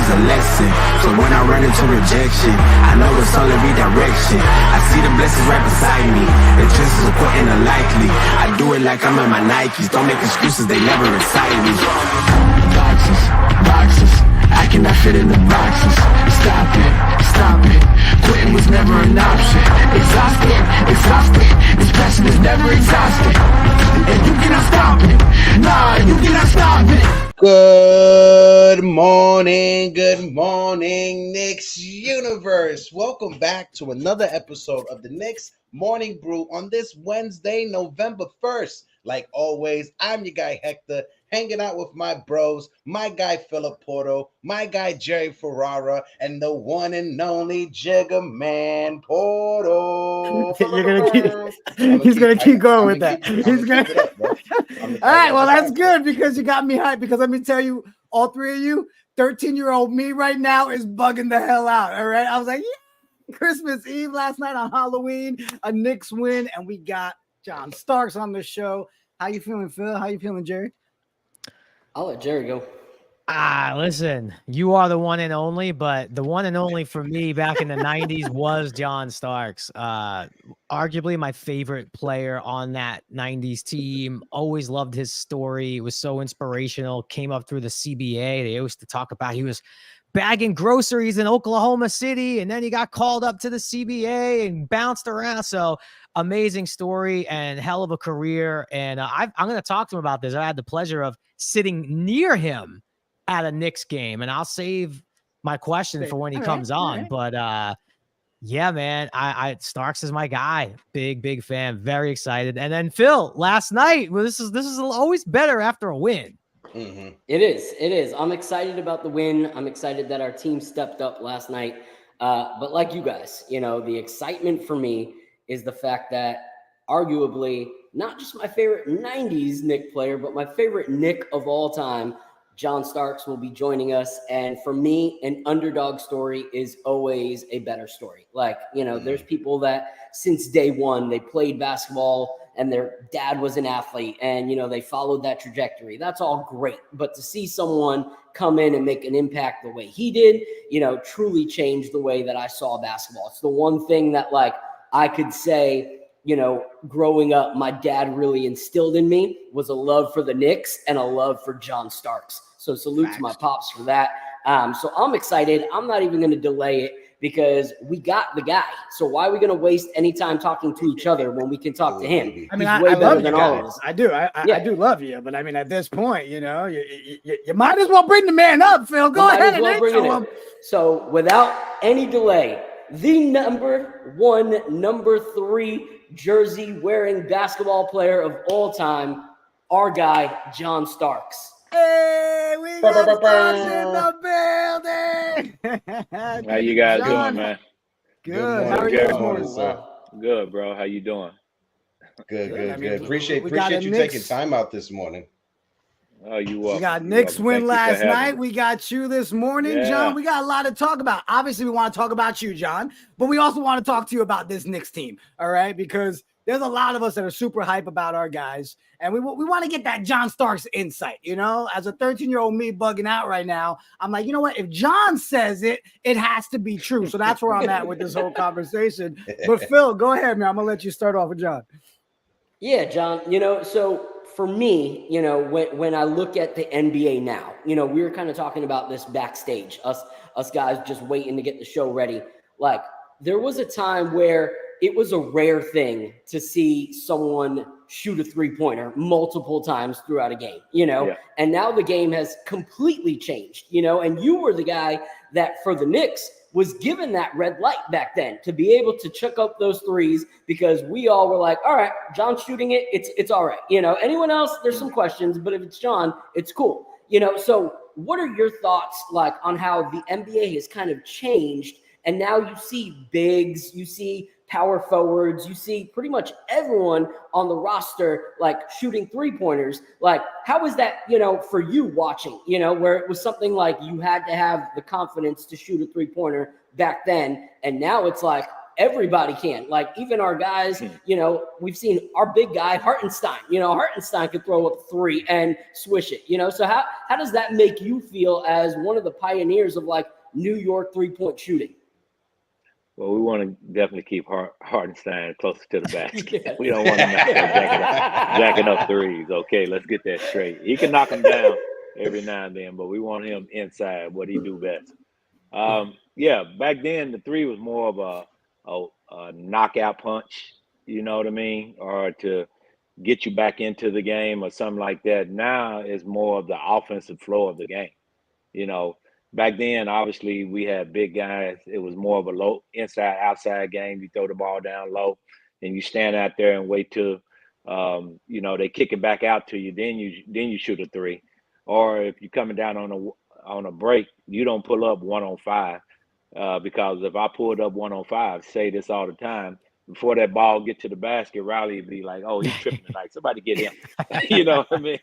is a lesson. So when I run into rejection, I know it's only redirection. I see the blessings right beside me. The chances of quitting are likely. I do it like I'm in my Nikes. Don't make excuses, they never excite me. Boxes, boxes, I cannot fit in the boxes. Stop it, stop it. Quitting was never an option. Exhausted, exhausted. This passion is never exhausted. And you cannot stop it. Nah, you cannot stop it. Good morning, Knicks universe. Welcome back to another episode of the Knicks Morning Brew on this Wednesday, November 1st. Like always, I'm your guy Hector, hanging out with my bros, my guy Porto, my guy Jerry Ferrara, and the one and only Jiggaman Porto. He's gonna keep going with that. All right, well, that's good because you got me hyped. Because let me tell you, all three of you, 13-year-old me right now is bugging the hell out. All right, I was like, yeah, Christmas Eve last night on Halloween, a Knicks win, and we got John Starks on the show. How you feeling, Phil? How you feeling, Jerry? I'll let Jerry go. Listen, you are the one and only, but the one and only for me back in the 90s was John Starks. Arguably my favorite player on that 90s team. Always loved his story. It was so inspirational. Came up through the CBA. They used to talk about he was bagging groceries in Oklahoma City, and then he got called up to the CBA and bounced around. So amazing story and hell of a career. And I'm going to talk to him about this. I had the pleasure of sitting near him at a Knicks game, and I'll save my question for when he comes on. Right. But yeah, man, I Starks is my guy. Big fan. Very excited. And then Phil, last night, well, this is always better after a win. Mm-hmm. It is. I'm excited about the win. I'm excited that our team stepped up last night. But like you guys, the excitement for me is the fact that arguably not just my favorite 90s Knick player, but my favorite Knick of all time, John Starks, will be joining us. And for me, an underdog story is always a better story. Like, there's people that since day one, they played basketball and their dad was an athlete and, they followed that trajectory. That's all great. But to see someone come in and make an impact the way he did, truly changed the way that I saw basketball. It's the one thing that, like, I could say, growing up, my dad really instilled in me was a love for the Knicks and a love for John Starks. So salute to my pops for that. So I'm excited. I'm not even going to delay it because we got the guy. So why are we going to waste any time talking to each other when we can talk to him? I mean, I love you guys. I do. I do love you. But I mean, at this point, you might as well bring the man up, Phil. Go ahead and intro him. So without any delay, the number 3 jersey wearing basketball player of all time, our guy, John Starks. Hey, we got Starks in the building. How you guys doing, man? Good. How are you this morning, sir? Good, bro. How you doing? Good. Appreciate you taking time out this morning. Oh, you welcome. We got Knicks win last night. We got you this morning, John. We got a lot to talk about. Obviously, we want to talk about you, John, but we also want to talk to you about this Knicks team, all right? Because there's a lot of us that are super hype about our guys, and we want to get that John Starks insight, As a 13-year-old me bugging out right now, I'm like, you know what? If John says it, it has to be true. So that's where I'm at with this whole conversation. But Phil, go ahead, man. I'm going to let you start off with John. Yeah, John, so for me, when I look at the NBA now, we were kind of talking about this backstage, us guys just waiting to get the show ready. Like, there was a time where it was a rare thing to see someone shoot a three-pointer multiple times throughout a game, and now the game has completely changed, and you were the guy that for the Knicks was given that red light back then to be able to chuck up those threes because we all were like, all right, John's shooting it. It's all right. Anyone else, there's some questions, but if it's John, it's cool. So what are your thoughts like on how the NBA has kind of changed? And now you see bigs, you see power forwards, you see pretty much everyone on the roster, like shooting 3-pointers. Like, how was that, for you watching, where it was something like you had to have the confidence to shoot a 3-pointer back then. And now it's like, everybody can. Like even our guys, we've seen our big guy Hartenstein. Hartenstein could throw up 3 and swish it. So how does that make you feel as one of the pioneers of like New York 3-point shooting? Well, we want to definitely keep Hartenstein closer to the basket. We don't want him out there jacking up threes. Okay, let's get that straight. He can knock them down every now and then, but we want him inside, what he do best. Back then the 3 was more of a knockout punch, you know what I mean, or to get you back into the game or something like that. Now it's more of the offensive flow of the game. Back then, obviously, we had big guys. It was more of a low inside, outside game. You throw the ball down low, and you stand out there and wait till, they kick it back out to you. Then you shoot a 3, or if you're coming down on a break, you don't pull up 1-on-5, because if I pulled up 1-on-5, say this all the time, before that ball get to the basket, Riley would be like, "Oh, he's tripping tonight. Somebody get him." You know what I mean?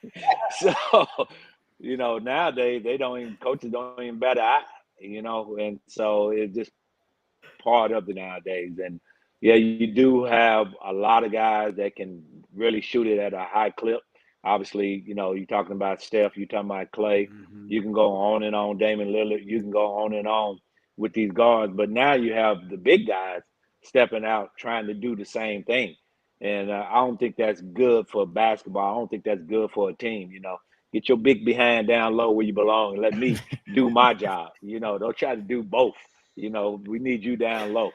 So. Nowadays coaches don't even bat an eye, and so it's just part of it nowadays. And yeah, you do have a lot of guys that can really shoot it at a high clip. Obviously, you're talking about Steph, you're talking about Clay. Mm-hmm. You can go on and on, Damian Lillard. You can go on and on with these guards. But now you have the big guys stepping out, trying to do the same thing. And I don't think that's good for basketball. I don't think that's good for a team, Get your big behind down low where you belong and let me do my job. Don't try to do both. We need you down low.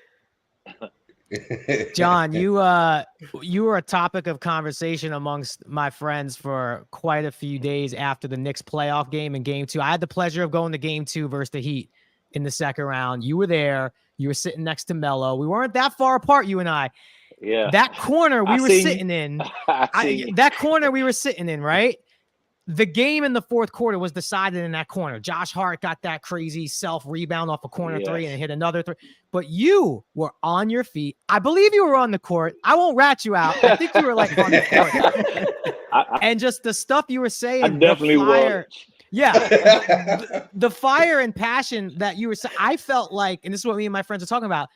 John, you were a topic of conversation amongst my friends for quite a few days after the Knicks playoff game in Game 2. I had the pleasure of going to Game 2 versus the Heat in the second round. You were there. You were sitting next to Melo. We weren't that far apart, you and I. Yeah. That corner we were sitting in. That corner we were sitting in, right? The game in the fourth quarter was decided in that corner. Josh Hart got that crazy self-rebound off a corner 3 and hit another 3. But you were on your feet. I believe you were on the court. I won't rat you out. I think you were like on the court. And just the stuff you were saying. I definitely was. Yeah. the fire and passion that you were saying, I felt like, and this is what me and my friends are talking about,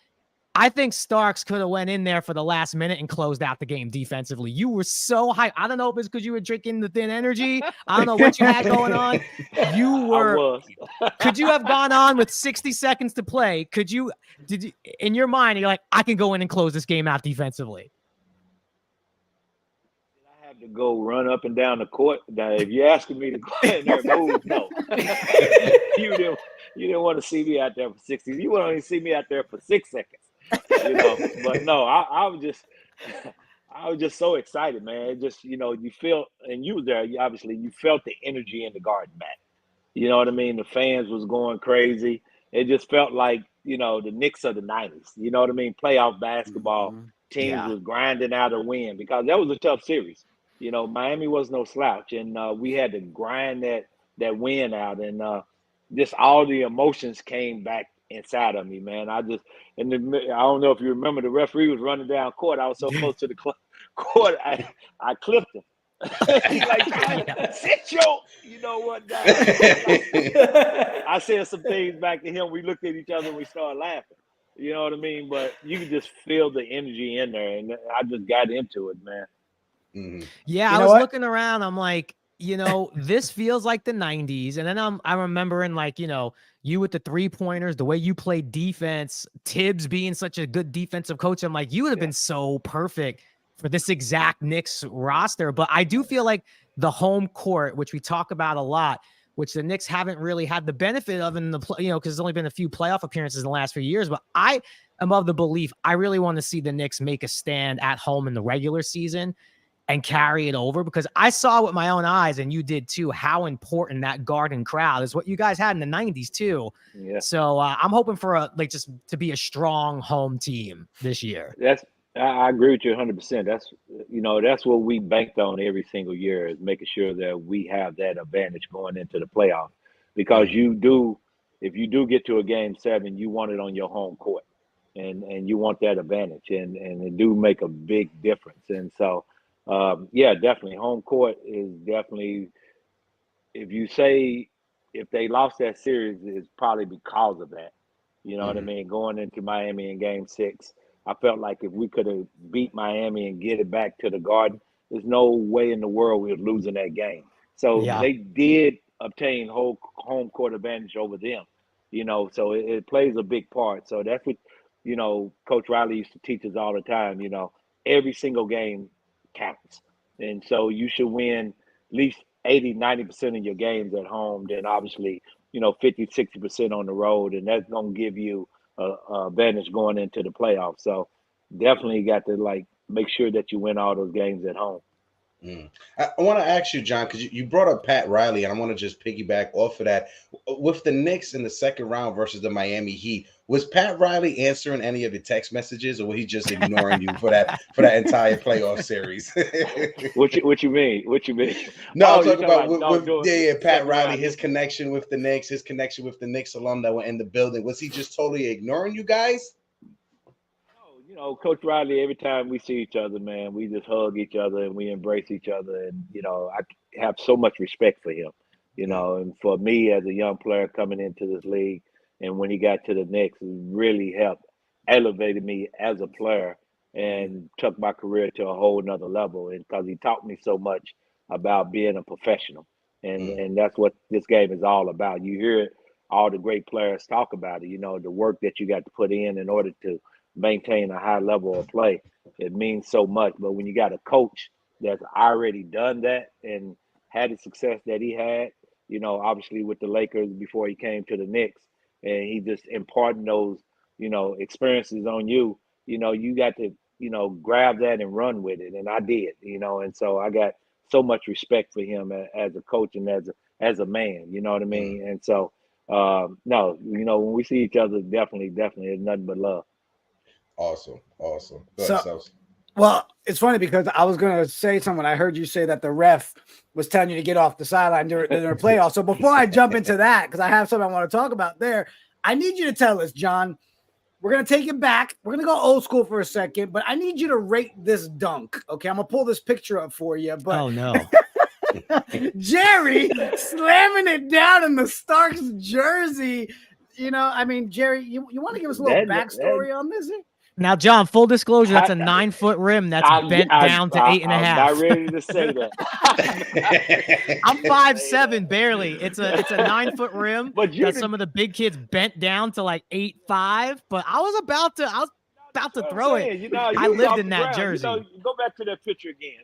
I think Starks could have went in there for the last minute and closed out the game defensively. You were so high. I don't know if it's because you were drinking the thin energy. I don't know what you had going on. You were. Could you have gone on with 60 seconds to play? Did you, in your mind, you're like, I can go in and close this game out defensively? Did I have to go run up and down the court? Now, if you're asking me to go in there, move, no. You didn't want to see me out there for 60. You want to see me out there for 6 seconds. But no, I was just so excited, man. It just, you feel, and you were there, obviously, you felt the energy in the garden back. You know what I mean? The fans was going crazy. It just felt like, the Knicks of the 90s. You know what I mean? Playoff basketball. Teams was grinding out a win because that was a tough series. Miami was no slouch, and we had to grind that win out, and just all the emotions came back inside of me, man. I don't know if you remember, the referee was running down court. I was so close to the court, I clipped him. He's like, sit your, you know what, guy? I said some things back to him. We looked at each other and we started laughing. You know what I mean? But you can just feel the energy in there, and I just got into it, man. Mm-hmm. Yeah, I was looking around. I'm like, this feels like the 90s. And then I'm remembering, like, you with the 3-pointers, the way you played defense, Tibbs being such a good defensive coach. I'm like, you would have been so perfect for this exact Knicks roster. But I do feel like the home court, which we talk about a lot, which the Knicks haven't really had the benefit of in the, because there's only been a few playoff appearances in the last few years. But I am of the belief, I really want to see the Knicks make a stand at home in the regular season and carry it over, because I saw with my own eyes, and you did too, how important that Garden crowd is, what you guys had in the 90s too. Yeah. So I'm hoping for just to be a strong home team this year. I agree with you 100%. That's what we banked on every single year, is making sure that we have that advantage going into the playoffs, because if you do get to a game 7, you want it on your home court, and you want that advantage, and it do make a big difference. And so, definitely. Home court is definitely, if they lost that series, it's probably because of that. You know what I mean? Going into Miami in game 6, I felt like if we could have beat Miami and get it back to the Garden, there's no way in the world we were losing that game. So Yeah. they did obtain home court advantage over them, so it plays a big part. So that's what, Coach Riley used to teach us all the time, every single game counts. And so you should win at least 80-90% of your games at home, then obviously, 50-60% on the road, and that's going to give you a advantage going into the playoffs. So definitely got to make sure that you win all those games at home. I want to ask you, John, because you brought up Pat Riley, and I want to just piggyback off of that. With the Knicks in the second round versus the Miami Heat, was Pat Riley answering any of your text messages, or was he just ignoring you for that entire playoff series? What you mean? What you mean? No, I'm talking about Pat Riley, his connection with the Knicks, his connection with the Knicks alum that were in the building. Was he just totally ignoring you guys? Coach Riley, every time we see each other, man, we just hug each other and we embrace each other. And, I have so much respect for him, and for me as a young player coming into this league, and when he got to the Knicks, it really helped elevated me as a player and took my career to a whole nother level. And because he taught me so much about being a professional. And that's what this game is all about. You hear all the great players talk about it, the work that you got to put in order to maintain a high level of play. It means so much. But when you got a coach that's already done that and had the success that he had, obviously with the Lakers before he came to the Knicks, and he just imparting those, experiences on you, you got to, grab that and run with it. And I did, and so I got so much respect for him as a coach and as a man, you know what I mean? And so, no, when we see each other, definitely, it's nothing but love. Awesome. Well, it's funny because I was going to say something. I heard you say that the ref was telling you to get off the sideline during the playoffs. So before I jump into that, because I have something I want to talk about there, I need you to tell us, John, we're going to take it back. We're going to go old school for a second, but I need you to rate this dunk. Okay, I'm going to pull this picture up for you. But oh, no. Jerry slamming it down in the Starks jersey. Jerry, you want to give us a little backstory on this? Now, John, full disclosure, that's a 9-foot rim that's bent down to 8.5. I'm not ready to say that. I'm 5'7", barely. It's a 9-foot rim that some of the big kids bent down to 8'5". But I was about to throw it. I lived in that jersey. Go back to that picture again.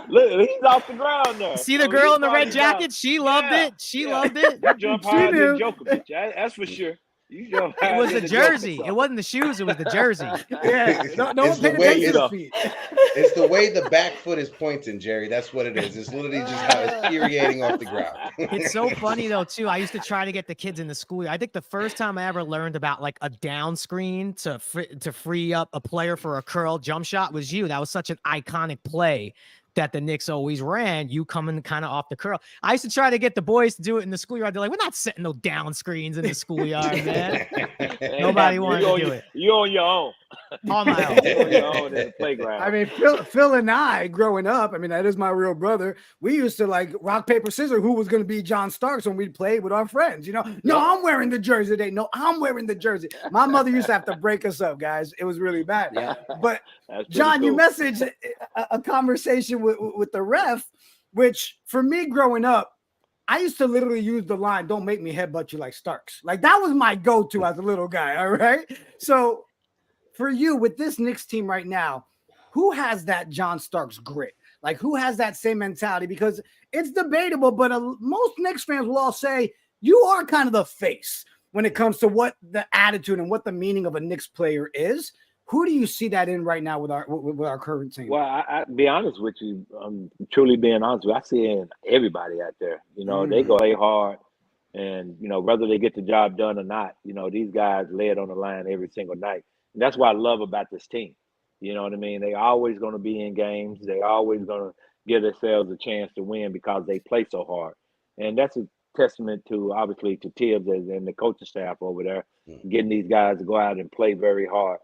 Look, he's off the ground there. See the girl in the red jacket? She loved it. She loved it. You jump higher than Djokovic. That's for sure. It was the jersey. It wasn't the shoes. It was the jersey. Yeah, no one paid attention to the feet. It's the way the back foot is pointing, Jerry. That's what it is. It's literally just how it's infuriating off the ground. It's so funny though too. I used to try to get the kids in the school. I think the first time I ever learned about a down screen to free up a player for a curl jump shot was you. That was such an iconic play that the Knicks always ran, you coming kind of off the curl. I used to try to get the boys to do it in the schoolyard. They're like, we're not setting no down screens in the schoolyard, man. Nobody wanted to do it. You on your own. On my own. You on your own in the playground. I mean, Phil and I, growing up, that is my real brother. We used to rock, paper, scissors, who was going to be John Starks when we played with our friends. No, I'm wearing the jersey today. No, I'm wearing the jersey. My mother used to have to break us up, guys. It was really bad. Yeah. But John, you messaged a conversation with the ref, which for me growing up, I used to literally use the line, "Don't make me headbutt you like Starks." That was my go-to as a little guy. All right. So for you with this Knicks team right now, who has that John Starks grit? Who has that same mentality? Because it's debatable, but most Knicks fans will all say you are kind of the face when it comes to what the attitude and what the meaning of a Knicks player is. Who do you see that in right now with our current team? Well, I be honest with you. Truly being honest with you, I see it in everybody out there. They go play hard, and whether they get the job done or not, these guys lay it on the line every single night. And that's what I love about this team. You know what I mean? They're always going to be in games. They're always going to give themselves a chance to win because they play so hard. And that's a testament to, obviously, to Tibbs and the coaching staff over there, getting these guys to go out and play very hard.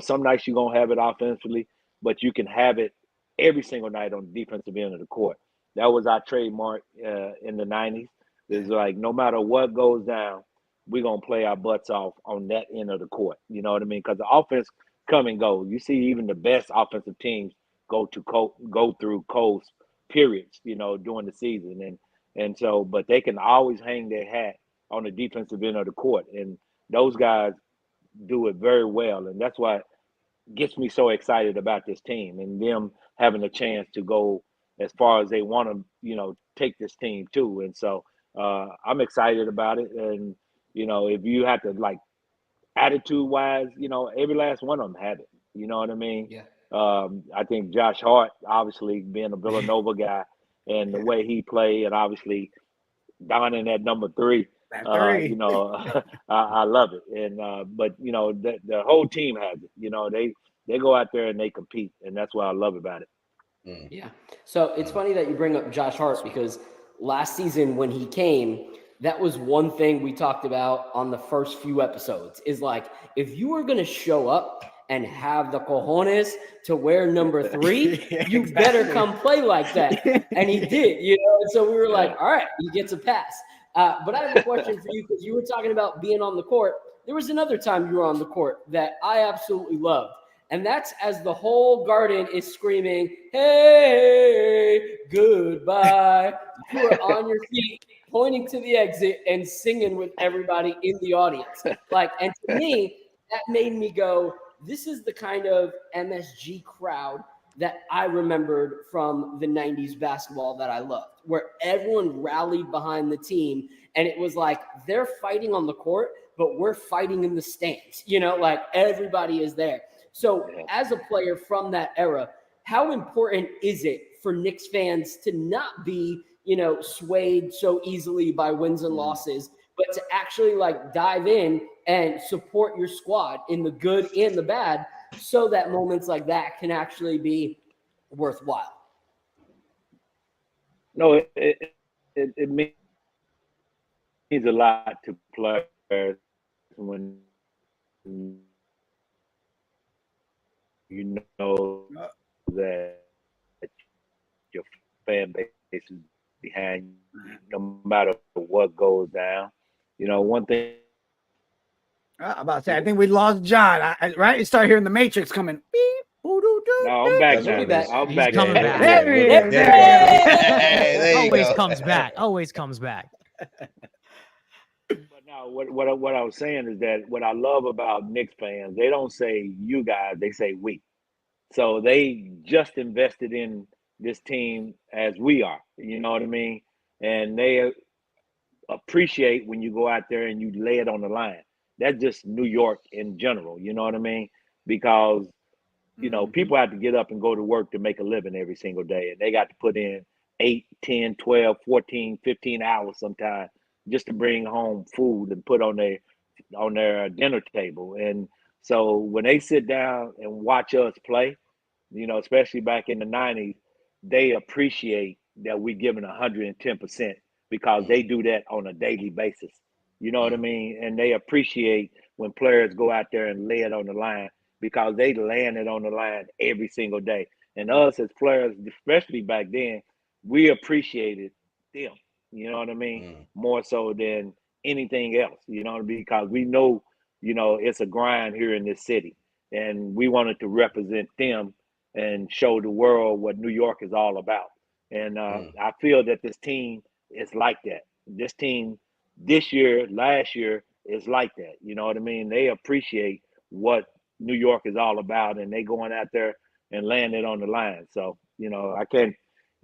Some nights you're going to have it offensively, but you can have it every single night on the defensive end of the court. That was our trademark in the 90s. It's no matter what goes down, we're going to play our butts off on that end of the court. You know what I mean? Because the offense come and go. You see even the best offensive teams go through cold periods, during the season. And so, but they can always hang their hat on the defensive end of the court. And those guys do it very well. And that's why it gets me so excited about this team and them having a chance to go as far as they want to, take this team too. And so I'm excited about it. And, if you have to attitude wise, every last one of them had it. You know what I mean? Yeah. I think Josh Hart, obviously being a Villanova guy and the way he played, and obviously donning that number 3, I love it. And but the whole team has it. They go out there and they compete, and that's what I love about it. Yeah. So it's funny that you bring up Josh Hart, because last season when he came, that was one thing we talked about on the first few episodes, is if you were going to show up and have the cojones to wear number 3, you better come play like that. And he did, and so we were like, all right, he gets a pass. But I have a question for you, because you were talking about being on the court. There was another time you were on the court that I absolutely loved. And that's as the whole garden is screaming, hey, goodbye. You are on your feet, pointing to the exit and singing with everybody in the audience. And to me, that made me go, this is the kind of MSG crowd that I remembered from the 90s basketball that I loved, where everyone rallied behind the team. And it was they're fighting on the court, but we're fighting in the stands. Everybody is there. So as a player from that era, how important is it for Knicks fans to not be, swayed so easily by wins and losses, but to actually dive in and support your squad in the good and the bad, so that moments like that can actually be worthwhile? No, it means a lot to players when you know that your fan base is behind you, no matter what goes down. One thing. I'm about to say, I think we lost John. Right? You start hearing the Matrix coming. Beep, no, I'm back now. I'm back. Coming back. There he is. There you Always go. comes back. Always comes back. But now, what I was saying is that what I love about Knicks fans, they don't say you guys, they say we. So they just invested in this team as we are. You know what I mean? And they appreciate when you go out there and you lay it on the line. That's just New York in general. You know what I mean? Because people have to get up and go to work to make a living every single day. And they got to put in 8, 10, 12, 14, 15 hours sometimes just to bring home food and put on their dinner table. And so when they sit down and watch us play, especially back in the 90s, they appreciate that we're giving 110% because they do that on a daily basis. You know what I mean? And they appreciate when players go out there and lay it on the line because they land it on the line every single day. And us as players, especially back then, we appreciated them. You know what I mean? More so than anything else, because we know, it's a grind here in this city. And we wanted to represent them and show the world what New York is all about. And I feel that this team is like that. This team this year, last year, is like that. You know what I mean? They appreciate what New York is all about, and they going out there and laying it on the line. So, I can't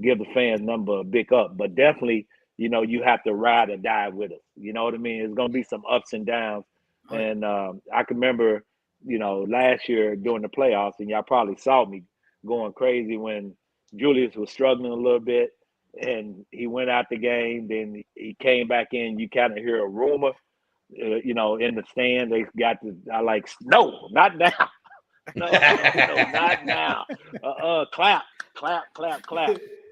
give the fans number a big up, but definitely, you have to ride or die with us. You know what I mean? It's going to be some ups and downs. And I can remember, last year during the playoffs, and y'all probably saw me going crazy when Julius was struggling a little bit and he went out the game. Then he came back in. You kind of hear a rumor, in the stand. They got no, not now. No, not now. Clap.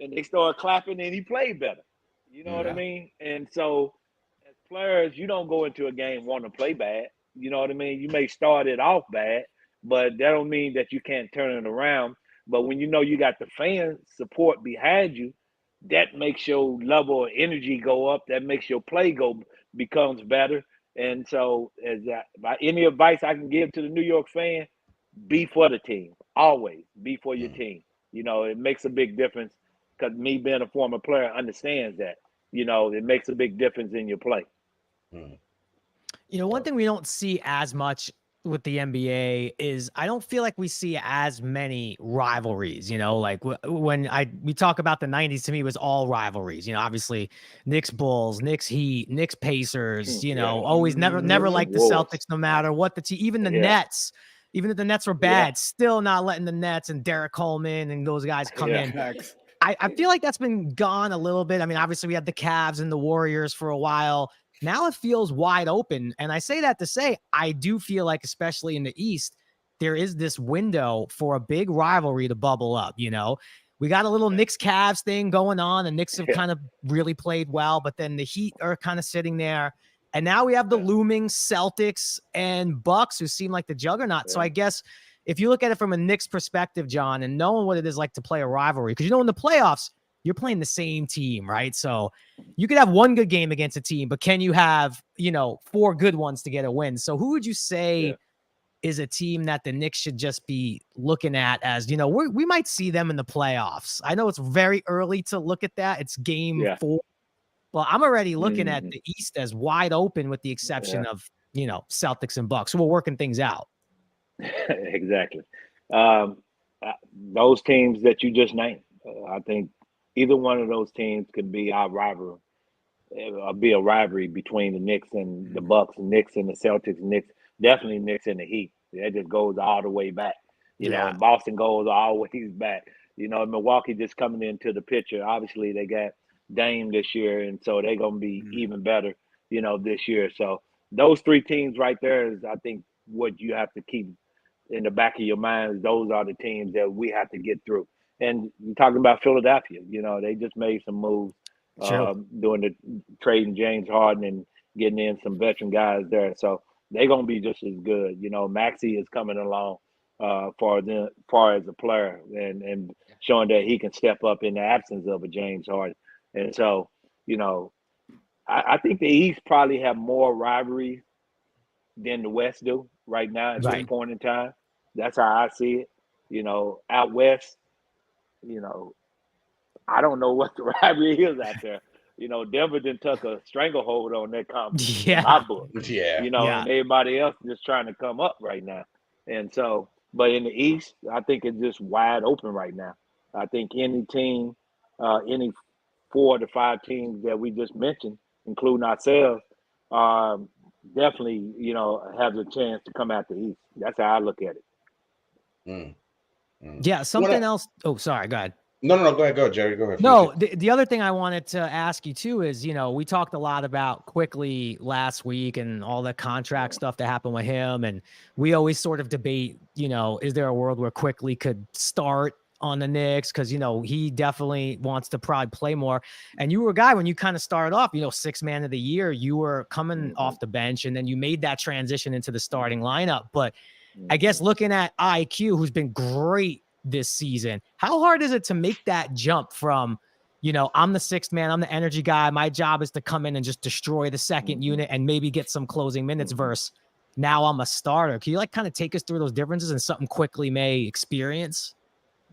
And they started clapping and he played better. You know what I mean? And so as players, you don't go into a game wanting to play bad. You know what I mean? You may start it off bad, but that don't mean that you can't turn it around. But when you got the fan support behind you, that makes your level of energy go up. That makes your play becomes better. And so, by any advice I can give to the New York fan, be for the team. Always be for your team. You know, it makes a big difference because me being a former player understands that. You know, it makes a big difference in your play. You know, one thing we don't see as much with the NBA is I don't feel like we see as many rivalries, you know, like when we talk about the 90s, to me, it was all rivalries, you know, obviously Knicks Bulls, Knicks Heat, Knicks Pacers, you know, always never like the Celtics, no matter what the team, even the Nets, even if the Nets were bad, still not letting the Nets and Derek Coleman and those guys come in. I feel like that's been gone a little bit. I mean, obviously we had the Cavs and the Warriors for a while. Now it feels wide open. And I say that to say, I do feel like, especially in the East, there is this window for a big rivalry to bubble up. You know, we got a little Knicks Cavs thing going on. The Knicks have kind of really played well, but then the Heat are kind of sitting there. And now we have the looming Celtics and Bucks, who seem like the juggernaut. So I guess if you look at it from a Knicks perspective, John, and knowing what it is like to play a rivalry, because, you know, in the playoffs, you're playing the same team, right? So you could have one good game against a team, but can you have, you know, 4 good ones to get a win? So who would you say is a team that the Knicks should just be looking at as, you know, we might see them in the playoffs? I know it's very early to look at that. It's game 4. Well, I'm already looking at the East as wide open with the exception of, you know, Celtics and Bucks. So we're working things out. Exactly. Those teams that you just named, I think either one of those teams could be our rival. Be a rivalry between the Knicks and the Bucks, Knicks and the Celtics, Knicks, definitely Knicks and the Heat. That just goes all the way back. You know, and Boston goes always back. You know, Milwaukee just coming into the picture. Obviously, they got Dame this year, and so they're going to be even better, you know, this year. So those 3 teams right there is, I think, what you have to keep in the back of your mind. Those are the teams that we have to get through. And you're talking about Philadelphia. You know, they just made some moves. Doing the trading James Harden and getting in some veteran guys there. So they're going to be just as good. You know, Maxey is coming along far as a player and showing that he can step up in the absence of a James Harden. And so, you know, I think the East probably have more rivalries than the West do right now at this point in time. That's how I see it. You know, out West, you know, I don't know what the rivalry is out there. You know, Denver done took a stranglehold on that conference in my book. You know, and everybody else just trying to come up right now. And so, but in the East, I think it's just wide open right now. I think any team, any 4 to 5 teams that we just mentioned, including ourselves, definitely, you know, have the chance to come out the East. That's how I look at it. Yeah, something else. Oh, sorry, go ahead. No, go ahead, Jerry. Go ahead. No, the other thing I wanted to ask you too is, you know, we talked a lot about Quickley last week and all the contract stuff that happened with him. And we always sort of debate, you know, is there a world where Quickley could start on the Knicks? Because, you know, he definitely wants to probably play more. And you were a guy when you kind of started off, you know, 6th man of the year, you were coming off the bench and then you made that transition into the starting lineup. But I guess looking at IQ, who's been great this season, how hard is it to make that jump from, you know, I'm the 6th man, I'm the energy guy, my job is to come in and just destroy the second unit and maybe get some closing minutes versus now I'm a starter? Can you like kind of take us through those differences and something Quickley may experience?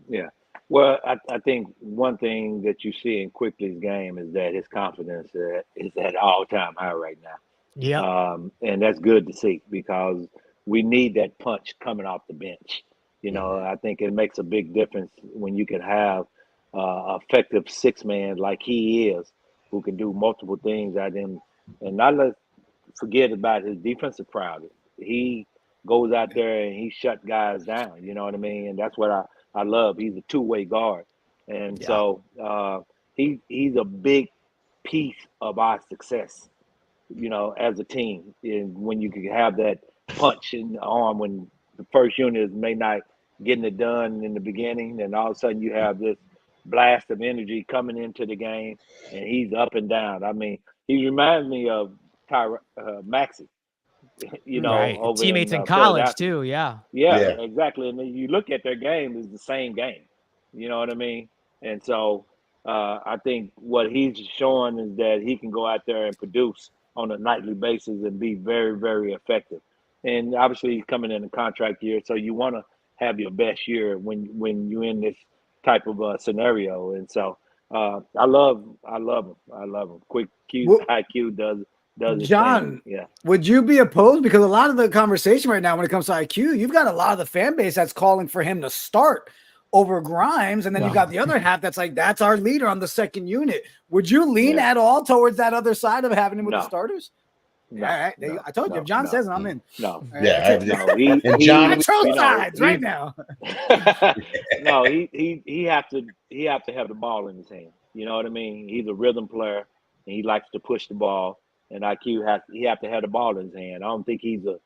Yeah. Well, I think one thing that you see in Quickley's game is that his confidence is at all-time high right now. Yeah. And that's good to see because we need that punch coming off the bench. You know, I think it makes a big difference when you can have effective 6th man like he is, who can do multiple things at him, and not forget about his defensive prowess. He goes out there and he shut guys down. You know what I mean? And that's what I love. He's a 2-way guard, and so he's a big piece of our success. You know, as a team, and when you can have that punch in the arm when the first unit may not getting it done in the beginning, and all of a sudden you have this blast of energy coming into the game, and he's up and down. I mean, he reminds me of Maxey, you know, over teammates in college too. Yeah, exactly. And then you look at their game, is the same game. You know what I mean? And so I think what he's showing is that he can go out there and produce on a nightly basis and be very, very effective. And obviously, he's coming in a contract year, so you want to have your best year when you're in this type of scenario. And so I love him. Quick Q Well, IQ does his thing. John, Yeah. would you be opposed? Because a lot of the conversation right now when it comes to IQ, you've got a lot of the fan base that's calling for him to start over Grimes. And then you got the other half that's like, that's our leader on the second unit. Would you lean at all towards that other side of having him with the starters? No, All right. no, I told you, if John says it, I'm in. No. Right. Yeah. No, and John, I chose sides right now. No, he have to have the ball in his hand. You know what I mean? He's a rhythm player and he likes to push the ball. And IQ have to have the ball in his hand. I don't think he's a,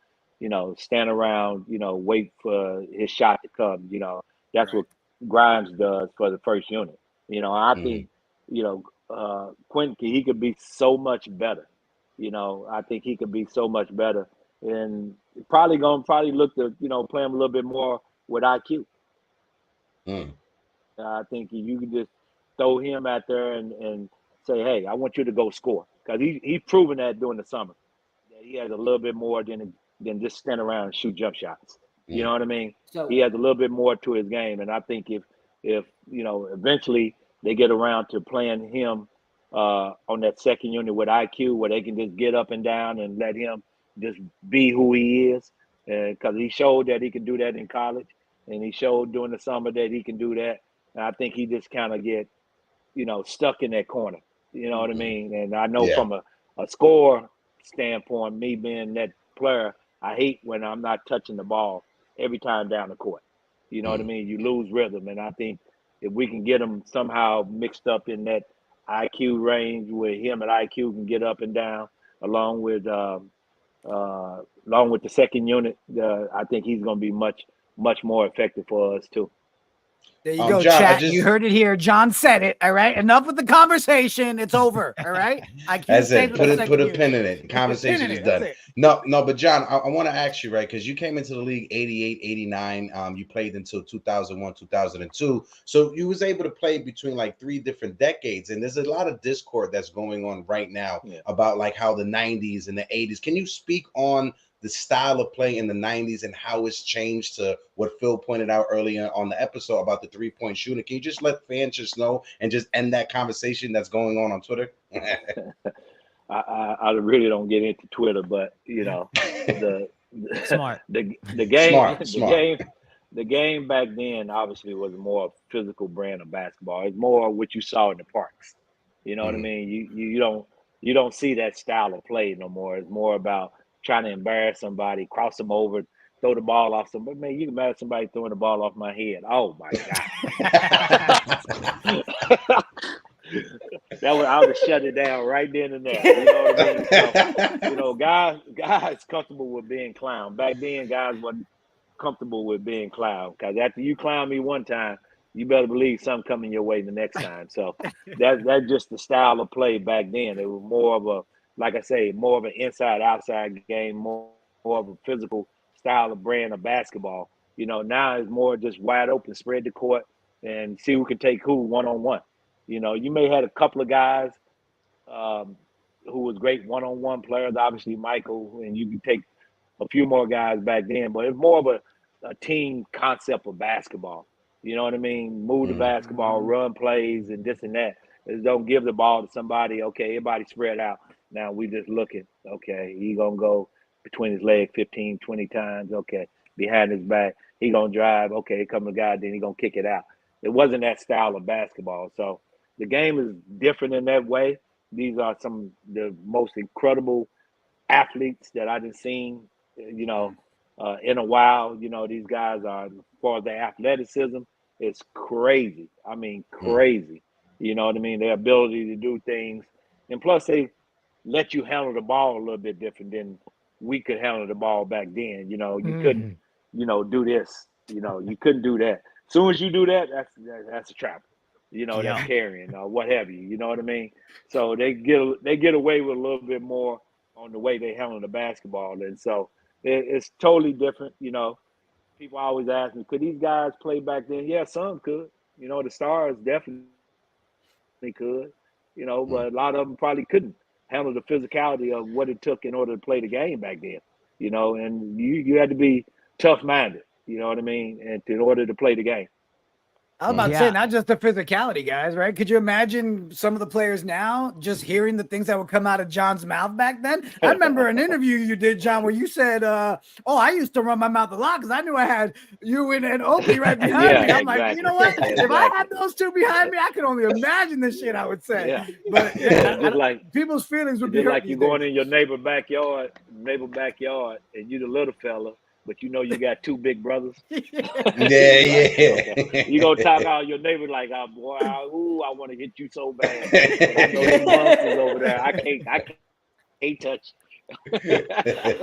stand around, wait for his shot to come. That's what Grimes does for the first unit. I think, Quentin, he could be so much better. I think he could be so much better, and probably look to play him a little bit more with IQ. I think you can just throw him out there and say, hey, I want you to go score, because he's proven that during the summer that he has a little bit more than just stand around and shoot jump shots. You know what I mean? So he has a little bit more to his game, and I think if eventually they get around to playing him on that second unit with IQ, where they can just get up and down and let him just be who he is, because he showed that he can do that in college, and he showed during the summer that he can do that. And I think he just kind of get stuck in that corner. You know what I mean? And I know from a score standpoint, me being that player, I hate when I'm not touching the ball every time down the court. You know what I mean? You lose rhythm. And I think if we can get him somehow mixed up in that IQ range where him and IQ can get up and down along with the second unit, I think he's going to be much, much more effective for us too. There you go, John, chat. You heard it here. John said it. All right. Enough with the conversation. It's over. All right. That's it. Put a pin in it. The conversation is done. No, but John, I want to ask you, right? Because you came into the league 88, 89. You played until 2001, 2002. So you was able to play between like 3 different decades. And there's a lot of discord that's going on right now about like how the 90s and the 80s. Can you speak on the style of play in the 90s and how it's changed to what Phil pointed out earlier on the episode about the 3-point shooting? Can you just let fans just know and just end that conversation that's going on Twitter? I really don't get into Twitter, but the smart. The game smart. The game back then obviously was a more physical brand of basketball. It's more what you saw in the parks. You know what I mean? You don't see that style of play no more. It's more about trying to embarrass somebody, cross them over, throw the ball off somebody. Man, you can imagine somebody throwing the ball off my head. Oh my God. I would shut it down right then and there. You know what I mean? So, guys comfortable with being clown. Back then, guys wasn't comfortable with being clown, because after you clown me one time, you better believe something coming your way the next time. So that's just the style of play back then. It was more of a, like I say, more of an inside-outside game, more of a physical style of brand of basketball. Now it's more just wide open, spread the court, and see who can take who one-on-one. You may have a couple of guys who was great one-on-one players, obviously Michael, and you can take a few more guys back then, but it's more of a team concept of basketball. You know what I mean? Move the basketball, run plays, and this and that. Just don't give the ball to somebody. Okay, everybody spread out. Now we just looking. Okay, he going to go between his legs 15, 20 times. Okay, behind his back. He going to drive. Okay, here comes the guy. Then he going to kick it out. It wasn't that style of basketball. So the game is different in that way. These are some of the most incredible athletes that I've seen, in a while. These guys are, as far as their athleticism, it's crazy. I mean, crazy. You know what I mean? Their ability to do things. And plus, they let you handle the ball a little bit different than we could handle the ball back then. You couldn't, do this. You couldn't do that. As soon as you do that, that's a trap. That's carrying or what have you. You know what I mean? So they get away with a little bit more on the way they handle the basketball. And so it's totally different. People always ask me, could these guys play back then? Yeah, some could. The Stars definitely could. But a lot of them probably couldn't handle the physicality of what it took in order to play the game back then. And you had to be tough-minded, you know what I mean, and in order to play the game. I was about to say, not just the physicality, guys, right? Could you imagine some of the players now just hearing the things that would come out of John's mouth back then? I remember an interview you did, John, where you said, I used to run my mouth a lot because I knew I had you and Oakley right behind me. I'm like, you know what? If I had those two behind me, I could only imagine the shit I would say. Yeah. But just like people's feelings would be hurt. Like you going in your neighbor's backyard, and you the little fella, but you got two big brothers. Yeah. You gonna talk out your neighbor like, oh, boy, I want to hit you so bad. But I know the monsters over there. I can't touch. Well,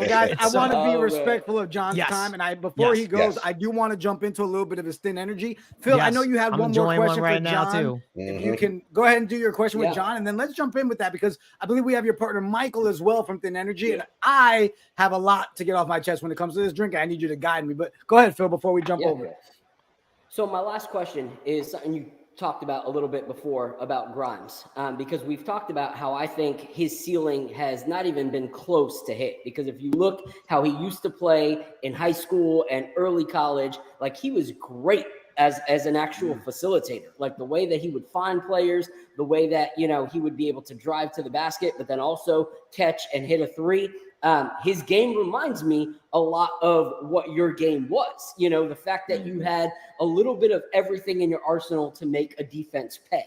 guys, I want to be respectful of John's time, and before he goes, I do want to jump into a little bit of his thin energy. Phil, I know you had one more question for John. Too. If you can go ahead and do your question with John, and then let's jump in with that because I believe we have your partner Michael as well from Thin Energy, and I have a lot to get off my chest when it comes to this drink. I need you to guide me, but go ahead, Phil, before we jump over. So my last question is something you talked about a little bit before about Grimes, because we've talked about how I think his ceiling has not even been close to hit, because if you look how he used to play in high school and early college, like he was great as an actual facilitator, like the way that he would find players, the way that, he would be able to drive to the basket, but then also catch and hit a three. His game reminds me a lot of what your game was, the fact that you had a little bit of everything in your arsenal to make a defense pay.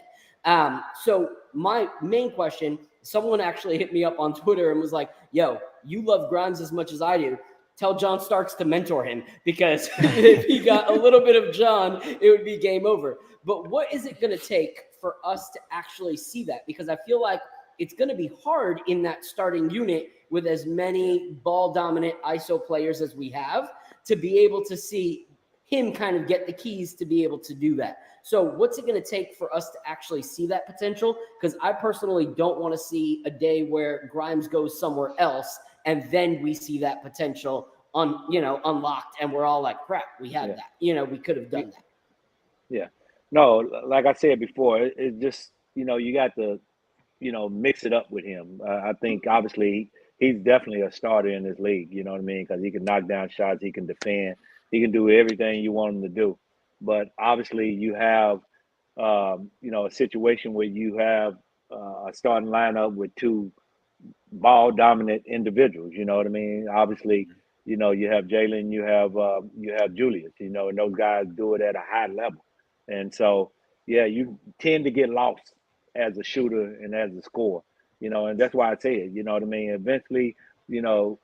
So my main question, someone actually hit me up on Twitter and was like, yo, you love Grimes as much as I do. Tell John Starks to mentor him, because if he got a little bit of John, it would be game over. But what is it going to take for us to actually see that? Because I feel like it's going to be hard in that starting unit with as many ball-dominant ISO players as we have to be able to see him kind of get the keys to be able to do that. So what's it going to take for us to actually see that potential? Because I personally don't want to see a day where Grimes goes somewhere else and then we see that potential unlocked and we're all like, crap, we had that. We could have done that. Yeah. No, like I said before, it's just, you got to, mix it up with him. I think obviously he's definitely a starter in this league, you know what I mean? Because he can knock down shots, he can defend, he can do everything you want him to do. But obviously you have, a situation where you have a starting lineup with two ball dominant individuals, you know what I mean? Obviously, you have Jalen, you have Julius, and those guys do it at a high level. And so, you tend to get lost as a shooter and as a scorer, and that's why I say it, you know what I mean? Eventually, you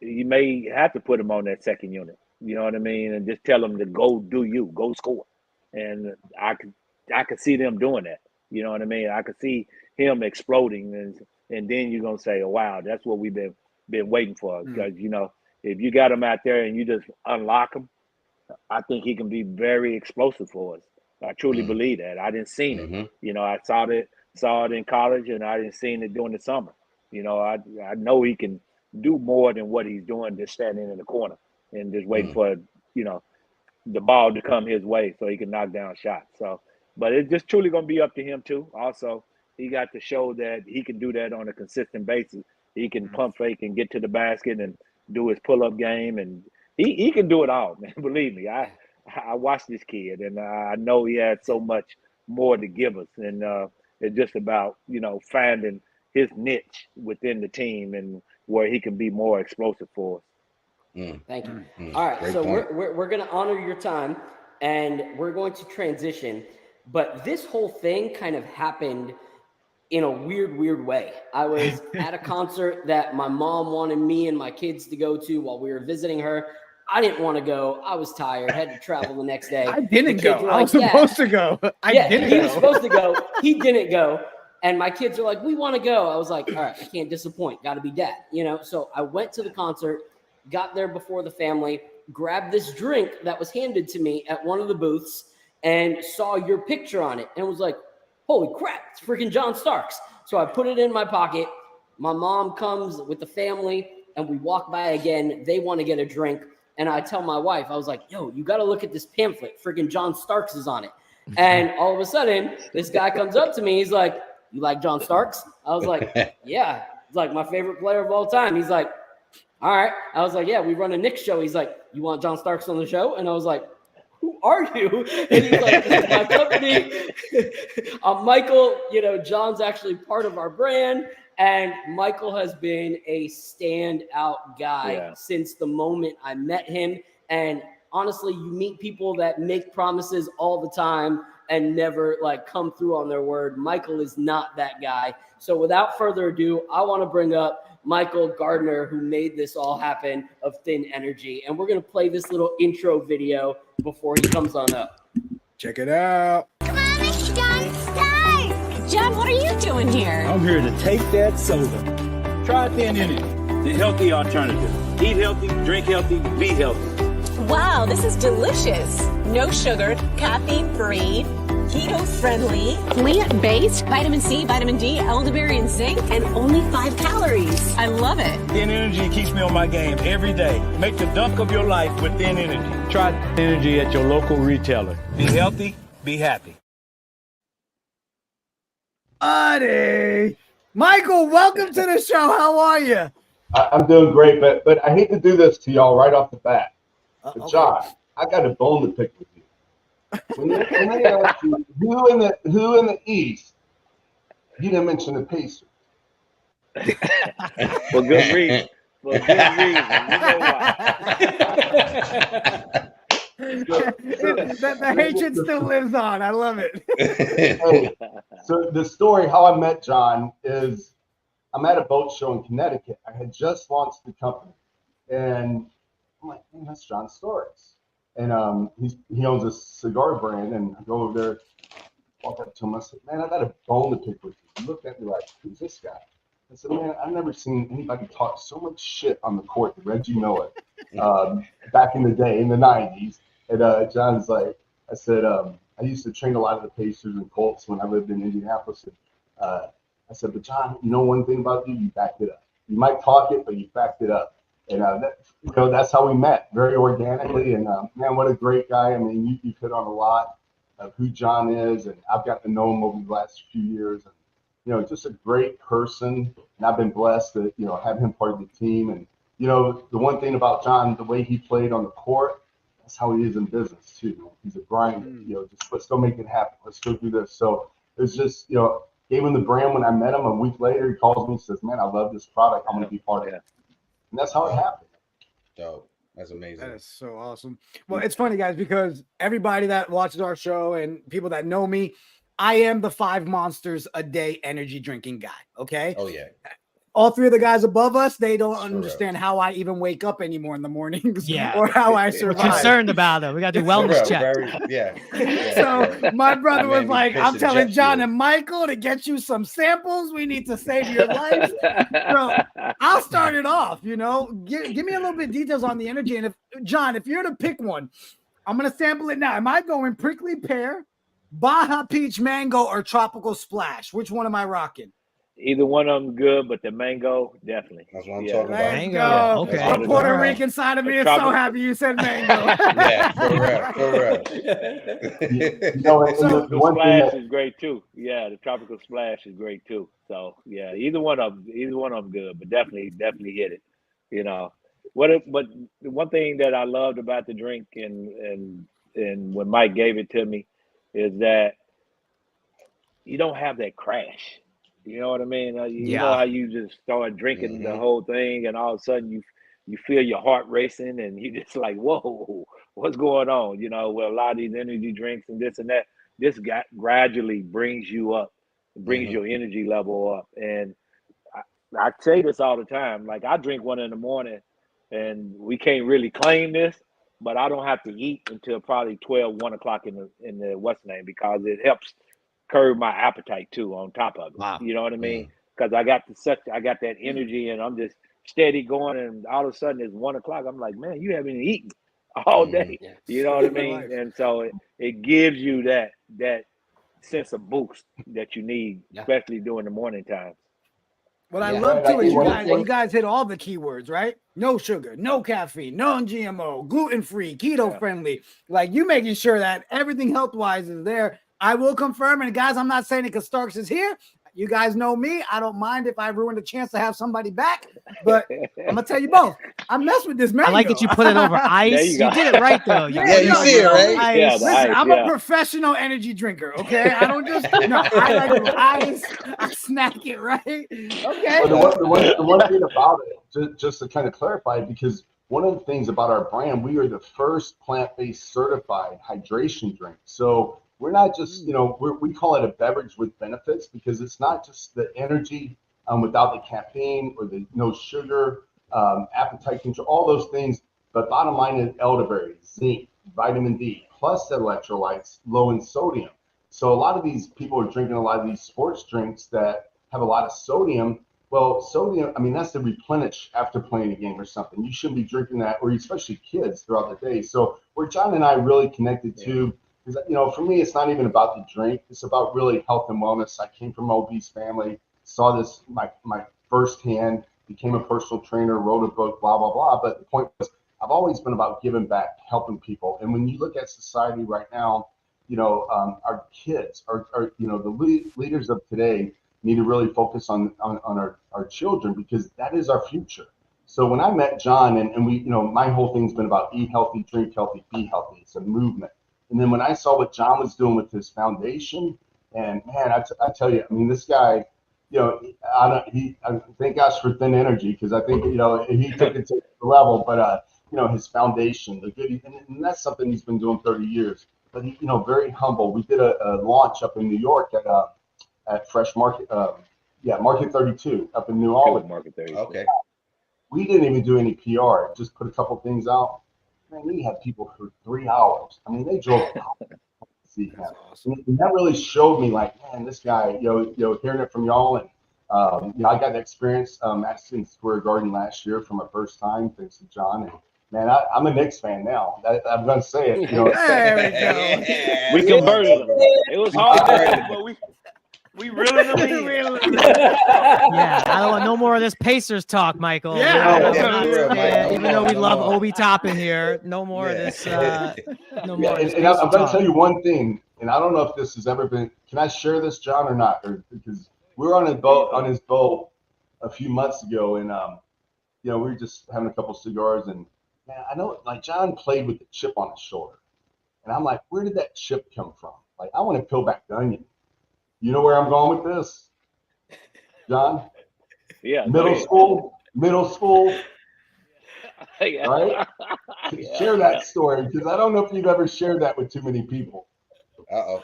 may have to put him on that second unit, you know what I mean? And just tell him to go score. And I could see them doing that, you know what I mean? I could see him exploding, and then you're going to say, oh, wow, that's what we've been waiting for. Because, if you got him out there and you just unlock him, I think he can be very explosive for us. I truly believe that. I didn't see it. I saw it in college, and I didn't see it during the summer. I know he can do more than what he's doing, just standing in the corner and just waiting for, the ball to come his way so he can knock down shots. So, but it's just truly going to be up to him too. Also, he got to show that he can do that on a consistent basis. He can pump fake and get to the basket and do his pull-up game, and he can do it all, man. Believe me, I watched this kid, and I know he had so much more to give us. And it's just about, finding his niche within the team and where he can be more explosive for us. Thank you. All right, so we're going to honor your time, and we're going to transition. But this whole thing kind of happened in a weird way. I was at a concert that my mom wanted me and my kids to go to while we were visiting her. I didn't want to go. I was tired. Had to travel the next day. I didn't go. I was supposed to go. He was supposed to go. He didn't go. And my kids are like, we want to go. I was like, all right, I can't disappoint. Got to be dad, So I went to the concert, got there before the family, grabbed this drink that was handed to me at one of the booths, and saw your picture on it, and was like, holy crap, it's freaking John Starks. So I put it in my pocket. My mom comes with the family, and we walk by again. They want to get a drink. And I tell my wife, I was like, yo, you got to look at this pamphlet. Freaking John Starks is on it. And all of a sudden, this guy comes up to me. He's like, you like John Starks? I was like, yeah. It's like my favorite player of all time. He's like, all right. I was like, yeah, we run a Knicks show. He's like, you want John Starks on the show? And I was like, who are you? And he's like, this is my company. I'm Michael. You know, John's actually part of our brand. And Michael has been a standout guy since the moment I met him. And honestly, you meet people that make promises all the time and never like come through on their word. Michael is not that guy. So without further ado, I want to bring up Michael Gardner, who made this all happen, of Thin Energy. And we're going to play this little intro video before he comes on up. Check it out. Come on, it's John Starks. John, what are you doing here? I'm here to take that soda. Try Thin Energy, the healthy alternative. Eat healthy, drink healthy, be healthy. Wow, this is delicious. No sugar, caffeine-free, keto-friendly, plant-based, vitamin C, vitamin D, elderberry, and zinc, and only 5 calories. I love it. Thin Energy keeps me on my game every day. Make the dunk of your life with Thin Energy. Try Thin Energy at your local retailer. Be healthy, be happy. Buddy. Michael, welcome to the show. How are you? I'm doing great, but I hate to do this to y'all right off the bat. But Okay. John, I got a bone to pick with you. When they ask you who in the East, you didn't mention the Pacers. For good reason. For good reason. You know why. The hatred still lives on. I love it. Hey, so the story how I met John is I'm at a boat show in Connecticut. I had just launched the company, and I'm like, man, that's John Starks. And he owns a cigar brand, and I go over there, walk up to him, I said, man, I got a bone to pick with you. He looked at me like, who's this guy? I said, man, I've never seen anybody talk so much shit on the court that Reggie Miller back in the day, in the 90s. And John's like, I said, I used to train a lot of the Pacers and Colts when I lived in Indianapolis. And, I said, but John, you know one thing about you, you backed it up. You might talk it, but you backed it up. And that's how we met, very organically. And man, what a great guy! I mean, you hit on a lot of who John is, and I've got to know him over the last few years. And just a great person. And I've been blessed to have him part of the team. And the one thing about John, the way he played on the court, that's how he is in business too. He's a grinder. Just let's go make it happen. Let's go do this. So it's just gave him the brand when I met him. A week later, he calls me and says, "Man, I love this product. I'm going to be part of it." And that's how it happened. Dope. That's amazing. That is so awesome. Well, it's funny, guys, because everybody that watches our show and people that know me, I am the 5 monsters a day energy drinking guy. Okay. Oh, yeah. All 3 of the guys above us, they don't understand how I even wake up anymore in the mornings or how I survive. We're concerned about it. We got to do wellness check. So my brother was like, I'm telling John and Michael to get you some samples. We need to save your life. So I'll start it off, give me a little bit of details on the energy. And if you're to pick one, I'm going to sample it now. Am I going prickly pear, Baja peach mango, or tropical splash? Which one am I rocking? Either one of them good, but the mango, definitely. That's what I'm talking about. Mango. Okay. The Puerto Rican side of me is so happy you said mango. Yeah, for real. The splash is great too. Yeah, the tropical splash is great too. So yeah, either one of them good, but definitely hit it. But the one thing that I loved about the drink and when Mike gave it to me is that you don't have that crash. You know what I mean? You know how you just start drinking the whole thing, and all of a sudden you feel your heart racing, and you just like, whoa, what's going on? Well, a lot of these energy drinks and this and that, this gradually brings you up, brings your energy level up. And I say this all the time. Like, I drink one in the morning, and we can't really claim this, but I don't have to eat until probably 1 o'clock in the what's name, because it helps curb my appetite too on top of it. Wow. You know what I mean? Because I got that energy, and I'm just steady going, and all of a sudden it's 1 o'clock. I'm like, man, you haven't eaten all day. You know what I mean? And so it gives you that sense of boost that you need, especially during the morning times. What I love too is you guys hit all the keywords, right? No sugar, no caffeine, non-GMO, gluten-free, keto-friendly. Like, you making sure that everything health-wise is there. I will confirm, and guys, I'm not saying it because Starks is here. You guys know me. I don't mind if I ruin the chance to have somebody back, but I'm gonna tell you both. I mess with this mango. I like that you put it over ice. You did it right though. Yeah, you see it, right? Yeah, Listen, I'm a professional energy drinker. Okay, I don't just no. I like it with ice. I snack it right. Okay. Well, the one thing about it, just to kind of clarify, because one of the things about our brand, we are the first plant-based certified hydration drink. So we're not just, we call it a beverage with benefits, because it's not just the energy without the caffeine or the no sugar, appetite control, all those things. But bottom line is elderberry, zinc, vitamin D, plus electrolytes, low in sodium. So a lot of these people are drinking a lot of these sports drinks that have a lot of sodium. Well, sodium, I mean, that's to replenish after playing a game or something. You shouldn't be drinking that, or especially kids throughout the day. So where John and I really connected to, is that, for me, it's not even about the drink. It's about really health and wellness. I came from an obese family, saw this my firsthand, became a personal trainer, wrote a book, blah, blah, blah. But the point was, I've always been about giving back, helping people. And when you look at society right now, our kids, the leaders of today need to really focus on our children, because that is our future. So when I met John, and we, my whole thing's been about eat healthy, drink healthy, be healthy. It's a movement. And then when I saw what John was doing with his foundation, and man, I tell you, I mean, this guy, I thank gosh for Thin Energy, because I think, he took it to the level, but, his foundation, the good, and that's something he's been doing 30 years. But he, very humble. We did a launch up in New York at Fresh Market, Market 32 up in New Orleans. Market 32. Okay. We didn't even do any PR, just put a couple things out. Man, we had people for 3 hours. I mean, they drove to see him. Awesome. And that really showed me, like, man, this guy, hearing it from y'all, and I got the experience at Madison Square Garden last year for my first time, thanks to John. And man, I'm a Knicks fan now. I'm gonna say it. There we go. We converted them. It was hard, but we really believe. Yeah, I don't want no more of this Pacers talk, Michael. Even though we love Obi Toppin here, no more of this. No more. And I'm going to tell you one thing, and I don't know if this has ever been. Can I share this, John, or not? Because we were on his boat a few months ago, and we were just having a couple cigars, and man, I know, like, John played with the chip on his shoulder, and I'm like, where did that chip come from? Like, I want to peel back the onion. You know where I'm going with this, John? Yeah. Middle school. Yeah. Right? Share that story, because I don't know if you've ever shared that with too many people.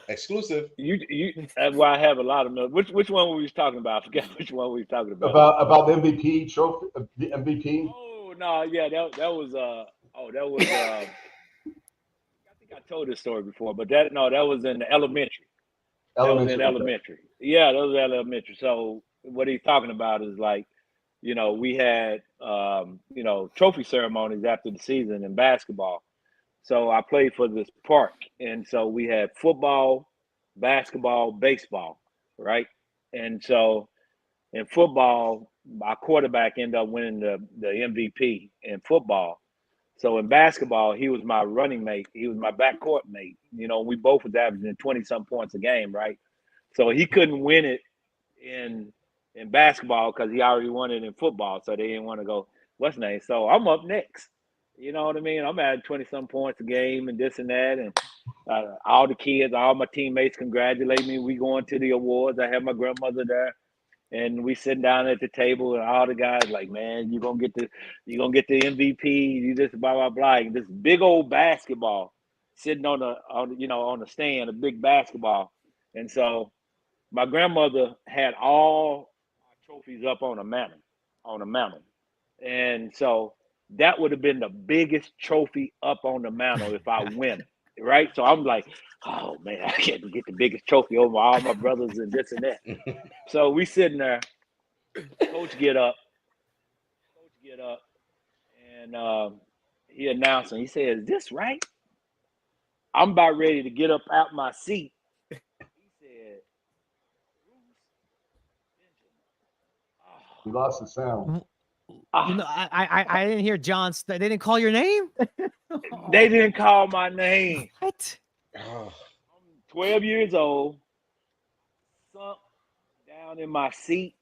Exclusive. Well, I have a lot of them. Which one were we talking about? I forget which one we were talking about. About the MVP trophy, MVP. Oh no, yeah, that was I think I told this story before, but that was in the elementary. Elementary. Yeah, that was elementary. So what he's talking about is, like, we had trophy ceremonies after the season in basketball. So I played for this park, and so we had football, basketball, baseball, right? And so in football, our quarterback ended up winning the MVP in football. So in basketball, he was my running mate. He was my backcourt mate. We both was averaging 20-some points a game, right? So he couldn't win it in basketball because he already won it in football. So they didn't want to go, what's the name? So I'm up next. You know what I mean? I'm at 20-some points a game and this and that. And all the kids, all my teammates congratulate me. We going to the awards. I have my grandmother there. And we sitting down at the table, and all the guys like, man, you're gonna get the MVP, you just blah blah blah. And this big old basketball sitting on the stand, a big basketball. And so my grandmother had all our trophies up on a mantle. And so that would have been the biggest trophy up on the mantle if I win it. Right? So I'm like, oh man, I can't get the biggest trophy over all my brothers and this and that. So we sitting there, coach get up, and he announced, and he said, is this right? I'm about ready to get up out my seat. He said, We lost the sound. I didn't hear John. They didn't call your name? They didn't call my name. What? I'm 12 years old. Sunk down in my seat.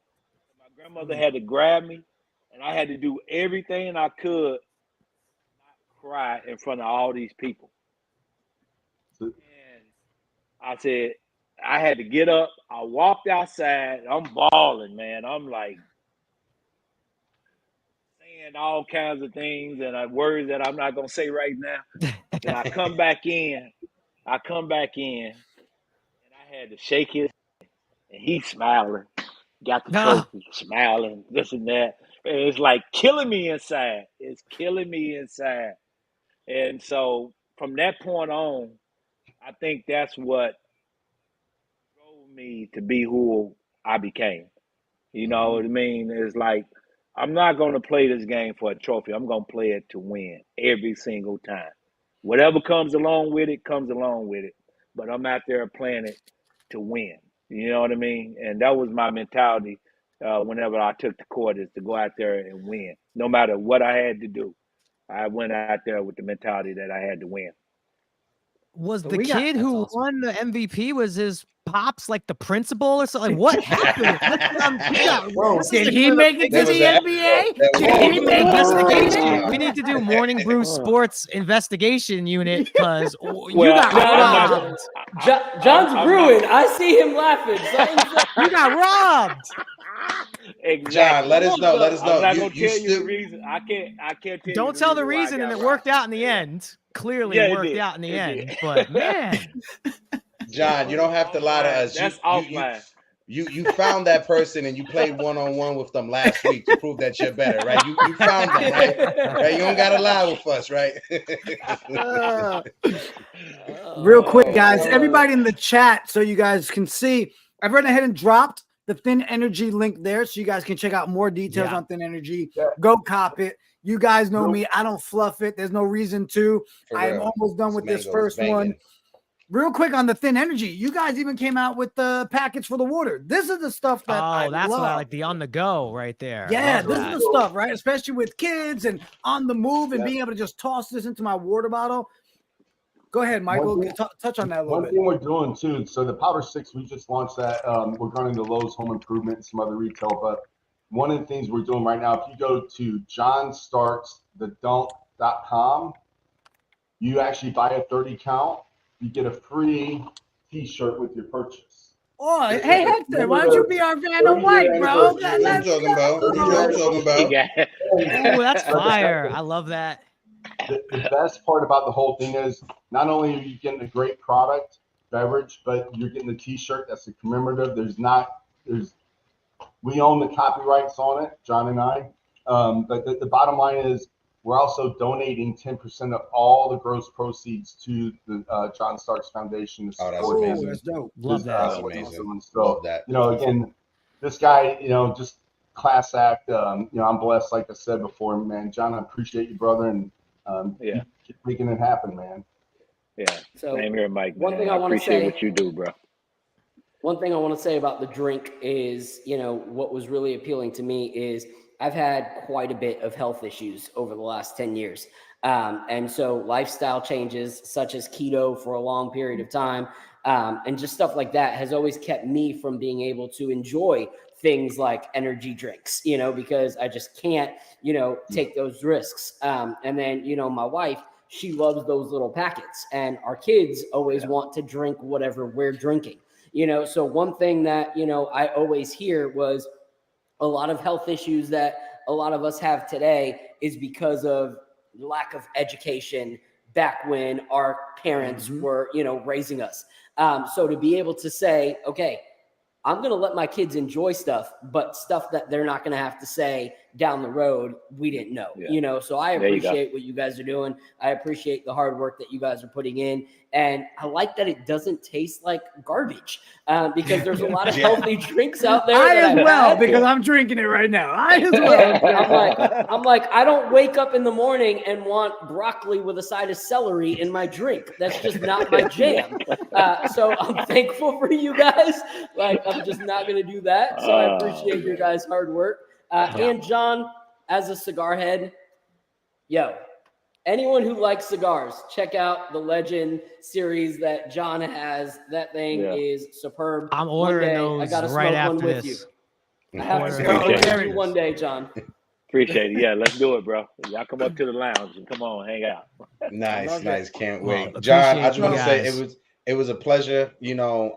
My grandmother had to grab me, and I had to do everything I could not cry in front of all these people. And I said, I had to get up. I walked outside. I'm bawling, man. I'm like saying all kinds of things and words that I'm not going to say right now. Then I come back in. And I had to shake his hand, and he's smiling. Got the trophy, smiling, this and that. And it's like killing me inside. It's killing me inside. And so from that point on, I think that's what drove me to be who I became. You know what I mean? It's like, I'm not going to play this game for a trophy. I'm going to play it to win every single time. Whatever comes along with it, comes along with it. But I'm out there playing it to win. You know what I mean? And that was my mentality whenever I took the court, is to go out there and win. No matter what I had to do, I went out there with the mentality that I had to win. Was the kid who won the MVP, was his pops like the principal or something? Like, what happened? Did he make it to the NBA? Did he make investigation? We need to do Morning Brew Sports investigation unit, because you got robbed. John's brewing. I see him laughing. You got robbed. Exactly. John, let us know. I'm not gonna tell you the reason. I can't tell you. Don't tell the reason, and it worked out in the end. Clearly, it worked out in the end. But man, John, you don't have to lie to us. That's offline. You found that person and you played one-on-one with them last week to prove that you're better, right? You found them, right? You don't gotta lie with us, right? Real quick, guys, everybody in the chat, so you guys can see, I've went ahead and dropped the Thin Energy link there, so you guys can check out more details on Thin Energy. Go cop it. You guys know me. I don't fluff it. There's no reason to. I am almost done with this first one. Real quick on the Thin Energy, you guys even came out with the packets for the water. This is the stuff that I that's love. what I like, the on the go right there. Yeah, this is the stuff, right? Especially with kids and on the move and being able to just toss this into my water bottle. Go ahead, Michael. Touch on that a little bit. One thing we're doing too, so the Powder 6, we just launched that. We're going into Lowe's, Home Improvement, and some other retail. But one of the things we're doing right now, if you go to johnstarksthedunk.com, you actually buy a 30 count, you get a free t-shirt with your purchase. Oh, hey, Hector, why don't you be our Vanna White, bro? What are you talking about? Oh, that's fire. I love that. The best part about the whole thing is not only are you getting a great product, beverage, but you're getting the t-shirt that's a commemorative. We own the copyrights on it, John and I. But the bottom line is we're also donating 10% of all the gross proceeds to the John Starks Foundation. That's amazing. That's dope. Love that. That's amazing. So, Love that. Again, this guy, just class act. I'm blessed, like I said before, man. John, I appreciate you, brother, and keep making it happen, man. Yeah. So, same here, Mike. One thing I want to say. Appreciate what you do, bro. One thing I want to say about the drink is, what was really appealing to me is I've had quite a bit of health issues over the last 10 years. And so lifestyle changes such as keto for a long period of time and just stuff like that has always kept me from being able to enjoy things like energy drinks, because I just can't, take those risks. And then, my wife, she loves those little packets, and our kids always want to drink whatever we're drinking, So one thing that, I always hear was a lot of health issues that a lot of us have today is because of lack of education back when our parents were, raising us. So to be able to say, okay, I'm going to let my kids enjoy stuff, but stuff that they're not going to have to say down the road, we didn't know, so I appreciate what you guys are doing. I appreciate the hard work that you guys are putting in. And I like that it doesn't taste like garbage because there's a lot of healthy drinks out there. Because I'm drinking it right now. I as well. I'm like, I don't wake up in the morning and want broccoli with a side of celery in my drink. That's just not my jam. So I'm thankful for you guys. I'm just not going to do that. So I appreciate your guys' hard work. And John, as a cigar head, anyone who likes cigars, check out the Legend series that John has. That thing is superb. I'm ordering those I gotta right smoke after one with this. you. I have to Appreciate smoke one it. with you one day, John. Appreciate it. Yeah, let's do it, bro. Y'all come up to the lounge and come on, hang out. Nice. Can't wait. Well, John, I just want to say guys. it was a pleasure. You know,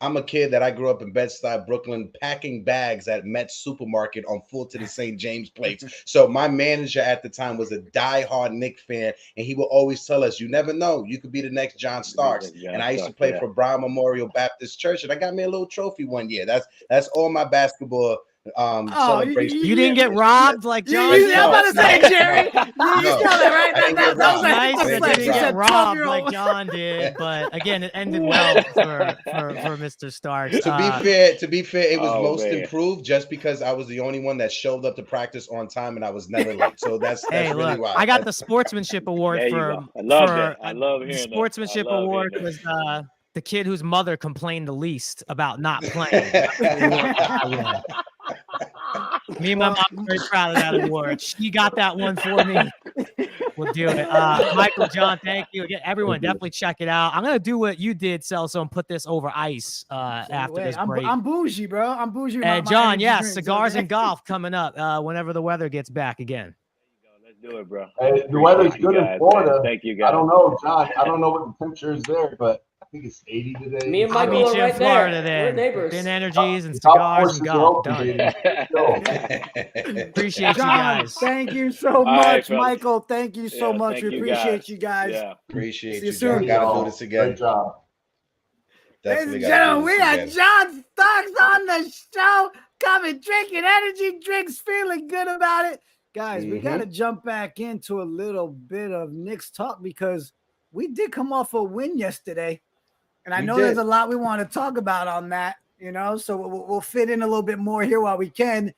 I'm a kid that I grew up in Bed-Stuy, Brooklyn, packing bags at Met's supermarket on Fulton and St. James plates. So my manager at the time was a diehard Knicks fan, and he would always tell us, "You never know, you could be the next John Starks." And I used to play for Brown Memorial Baptist Church, and I got me a little trophy one year. That's all my basketball celebration. You didn't get robbed like John. I'm about to say, Jerry. You got it right. That was nice that you didn't get robbed 12-year-old. like John did, but again, it ended well for Mr. Starks. To be fair, it was most man. improved just because I was the only one that showed up to practice on time and I was never late. So that's Hey, really look, why. I got the sportsmanship award There you for. go. I love for, that. I love hearing the that. sportsmanship I love award hearing was the kid whose mother complained the least about not playing. Me and my mom are very proud of that award. She got that one for me. We'll do it. Michael, John, thank you. Again, everyone, definitely check it out. I'm going to do what you did, Celso, and put this over ice after this break. I'm bougie, bro. I'm bougie. And John, cigars and golf coming up whenever the weather gets back again. Let's do it, bro. Hey, the weather's good in Florida. Man. Thank you, guys. I don't know, John. I don't know what the temperature is there, but I think it's 80 today. Me and I'll Michael meet are you right in Florida there. We're then. neighbors. Thin energies and Golf cigars and courses are golf. open, Done. baby. Appreciate you John, guys. thank you so right, much, fellas. Michael. Thank you so much. thank We you, appreciate guys. you guys. Yeah. Appreciate See you, you soon. John. Gotta do this again. Great job. Ladies and Definitely gotta gentlemen, do we this got again. John Starks on the show. Coming, drinking energy drinks, feeling good about it. Guys, we got to jump back into a little bit of Knicks talk because we did come off a win yesterday. And I know there's a lot we want to talk about on that, you know, so we'll fit in a little bit more here while we can.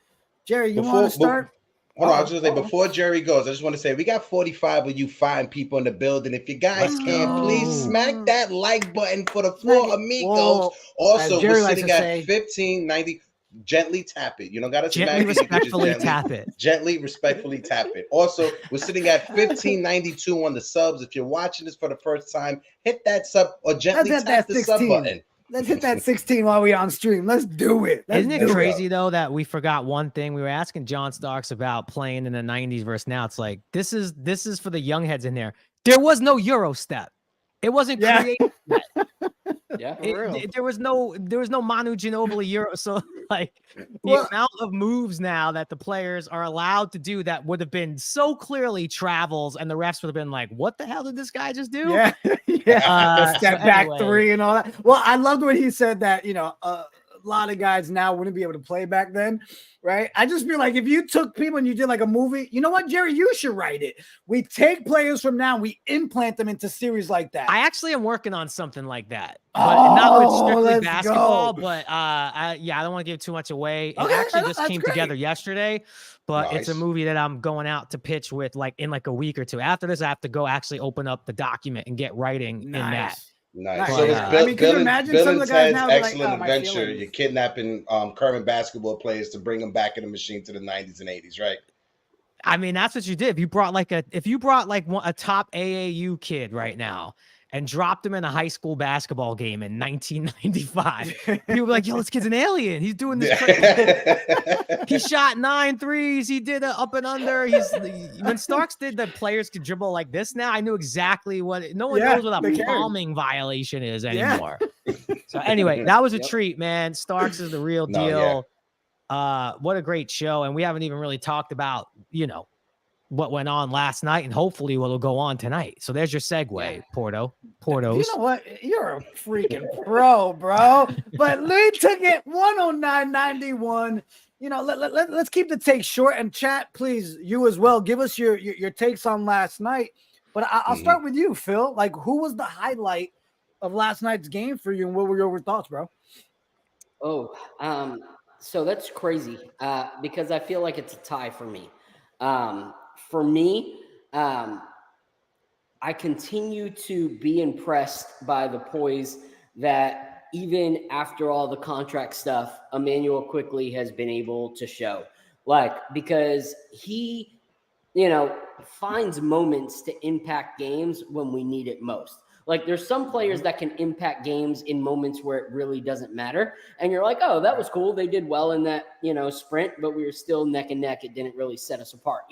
Jerry, you want to start? Hold on, I was just say before Jerry goes, I just want to say we got 45 of you fine people in the building. If you guys can, please smack that like button for the four amigos. Whoa. Also, Jerry we're likes sitting to at say. 1590. Gently tap it. You don't got to smack Gently, it. You can just respectfully tap it. Gently, respectfully tap it. Also, we're sitting at 1592 on the subs. If you're watching this for the first time, hit that sub or gently tap the sub button. Let's hit that 16 while we on stream. Let's do it. Isn't it crazy though that we forgot one thing? We were asking John Starks about playing in the 90s versus now. It's like this is for the young heads in there. There was no Euro step. It wasn't created yet. Yeah, there was no Manu Ginobili Euro. So like the amount of moves now that the players are allowed to do that would have been so clearly travels, and the refs would have been like, "What the hell did this guy just do?" Yeah, step back anyway. 3 and all that. Well, I loved when he said that. You know, a lot of guys now wouldn't be able to play back then, right? I just feel like if you took people and you did like a movie, you know what, Jerry, you should write it. We take players from now, we implant them into series like that. I actually am working on something like that, but not with strictly let's basketball. go. But I don't want to give too much away. It actually just came together yesterday, but it's a movie that I'm going out to pitch with in a week or two. After this, I have to go actually open up the document and get writing in that. Nice. But, So it's can you imagine some of the guys now are like, excellent oh, my adventure. feelings. You're kidnapping current basketball players to bring them back in the machine to the 90s and 80s, right? I mean, that's what you did. If you brought a top AAU kid right now and dropped him in a high school basketball game in 1995, people were like, "Yo, this kid's an alien. He's doing this crazy." He shot 9 threes. He did a up and under. When Starks did the players could dribble like this now, I knew exactly no one knows what a palming violation is anymore. So anyway, that was a treat, man. Starks is the real deal. What a great show. And we haven't even really talked about, what went on last night and hopefully what'll go on tonight. So there's your segue, Portos. You know what? You're a freaking pro, bro. But Lee took it 109.91. Let's keep the take short, and chat, please, you as well. Give us your takes on last night. But I'll start with you, Phil. Like, who was the highlight of last night's game for you, and what were your thoughts, bro? So that's crazy because I feel like it's a tie for me. For me, I continue to be impressed by the poise that even after all the contract stuff, Emmanuel Quickley has been able to show. Because he finds moments to impact games when we need it most. Like there's some players that can impact games in moments where it really doesn't matter. And you're like, oh, that was cool. They did well in that, sprint, but we were still neck and neck. It didn't really set us apart,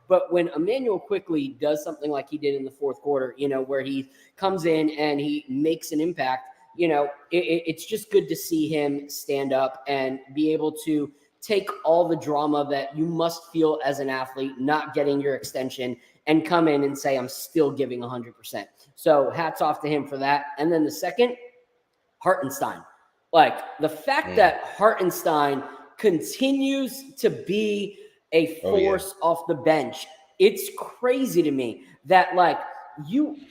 But when Emmanuel Quickley does something like he did in the fourth quarter, where he comes in and he makes an impact, it's just good to see him stand up and be able to take all the drama that you must feel as an athlete, not getting your extension, and come in and say, I'm still giving 100%. So hats off to him for that. And then the second, Hartenstein. Like the fact that Hartenstein continues to be a force off the bench, it's crazy to me that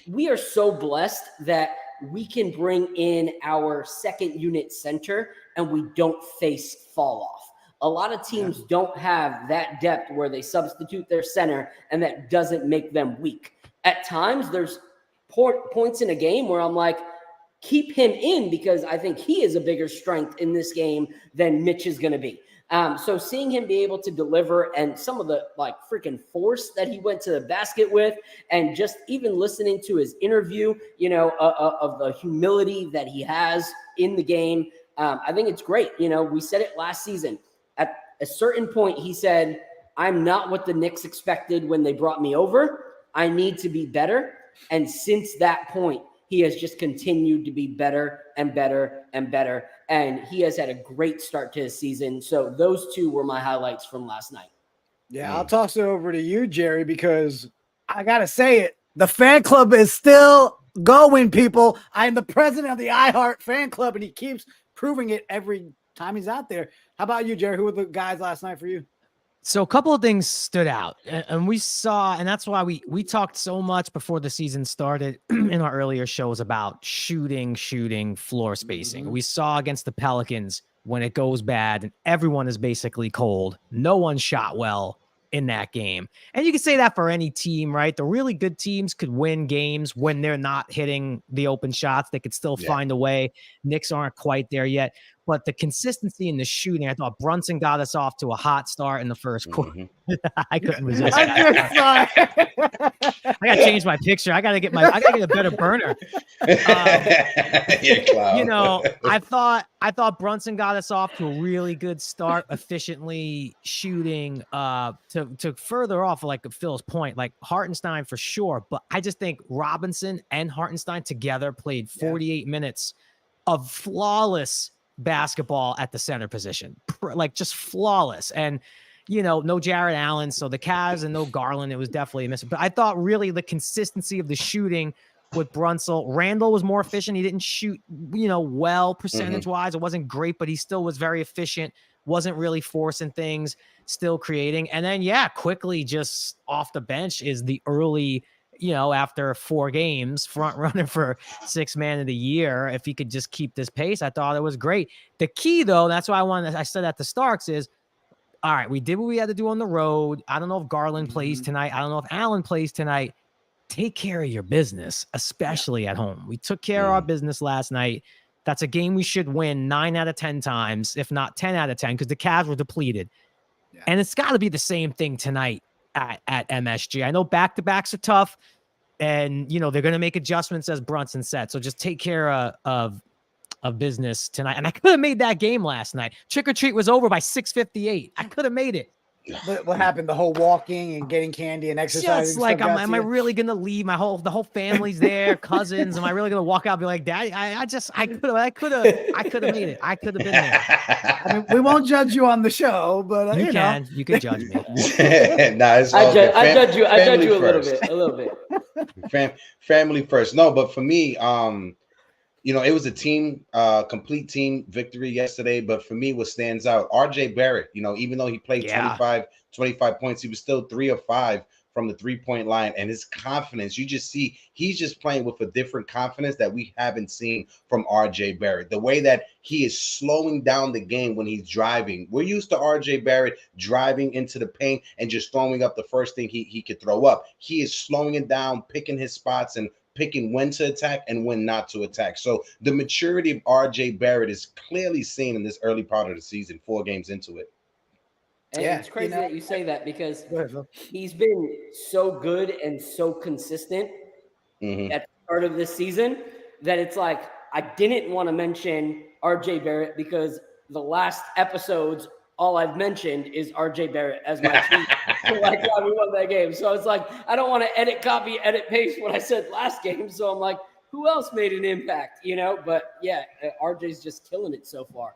we are so blessed that we can bring in our second unit center and we don't face fall off. A lot of teams don't have that depth where they substitute their center and that doesn't make them weak. At times, there's points in a game where I'm like, keep him in because I think he is a bigger strength in this game than Mitch is going to be. So seeing him be able to deliver and some of the freaking force that he went to the basket with, and just even listening to his interview, of the humility that he has in the game, I think it's great. We said it last season. At a certain point, he said, I'm not what the Knicks expected when they brought me over. I need to be better. And since that point, he has just continued to be better and better and better. And he has had a great start to his season. So those two were my highlights from last night. Yeah, I'll toss it over to you, Jerry, because I got to say it. The fan club is still going, people. I'm the president of the iHeart fan club, and he keeps proving it every time he's out there. How about you, Jerry? Who were the guys last night for you? So a couple of things stood out, and we saw, and that's why we talked so much before the season started in our earlier shows about shooting, floor spacing. We saw against the Pelicans when it goes bad and everyone is basically cold. No one shot well in that game. And you can say that for any team, right? The really good teams could win games when they're not hitting the open shots. They could still find a way. Knicks aren't quite there yet. But the consistency in the shooting, I thought Brunson got us off to a hot start in the first quarter. I couldn't resist. I'm sorry. I got to change my picture. I got to get a better burner. I thought Brunson got us off to a really good start, efficiently shooting to further off, like Phil's point, like Hartenstein for sure. But I just think Robinson and Hartenstein together played 48 minutes of flawless basketball at the center position, like just flawless. And no Jared Allen, so the Cavs, and no Garland. It was definitely a miss. But I thought really the consistency of the shooting with Brunson. Randall was more efficient. He didn't shoot, well percentage-wise. It wasn't great, but he still was very efficient. Wasn't really forcing things, still creating. And then, Quickley just off the bench is the early, after 4 games, front runner for 6th man of the year. If he could just keep this pace, I thought it was great. The key, though, that's why I said at the Starks is, all right, we did what we had to do on the road. I don't know if Garland plays tonight. I don't know if Allen plays tonight. Take care of your business, especially at home. We took care of our business last night. That's a game we should win 9 out of 10 times, if not 10 out of 10, because the Cavs were depleted. Yeah. And it's got to be the same thing tonight at MSG. I know back-to-backs are tough, and, they're going to make adjustments, as Brunson said. So just take care of business tonight. And I could have made that game last night. Trick or treat was over by 6:58. I could have made it. What happened? The whole walking and getting candy and exercising. Just like, am I really gonna leave the whole family's there, cousins? Am I really gonna walk out and be like, Daddy, I could have made it. I could have been there. I mean, we won't judge you on the show, but you can judge me. I judge you a little bit. Family first. No, but for me, it was a complete team victory yesterday. But for me, what stands out, RJ Barrett, even though he played 25 points, he was still 3 of 5 from the 3-point line. And his confidence, you just see he's just playing with a different confidence that we haven't seen from RJ Barrett. The way that he is slowing down the game when he's driving. We're used to RJ Barrett driving into the paint and just throwing up the first thing he could throw up. He is slowing it down, picking his spots, and picking when to attack and when not to attack. So the maturity of RJ Barrett is clearly seen in this early part of the season, 4 games into it. And it's crazy that you say that because he's been so good and so consistent at the start of this season that it's like I didn't want to mention RJ Barrett because the last episodes, all I've mentioned is RJ Barrett as my tweet. Like why we won that game. So it's like I don't want to edit, copy, edit, paste what I said last game. So I'm like, who else made an impact? But yeah, RJ's just killing it so far.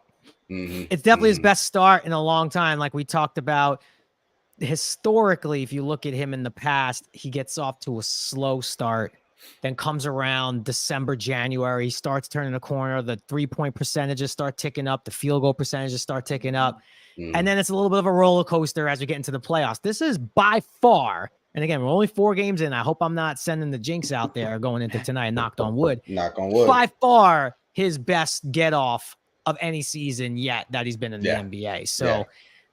It's definitely his best start in a long time. Like we talked about historically, if you look at him in the past, he gets off to a slow start, then comes around December, January, starts turning the corner. The 3-point percentages start ticking up. The field goal percentages start ticking up. And then it's a little bit of a roller coaster as we get into the playoffs. This is by far, and again, we're only 4 games in. I hope I'm not sending the jinx out there going into tonight, knocked on wood. Knock on wood. By far his best get off of any season yet that he's been in the NBA. So,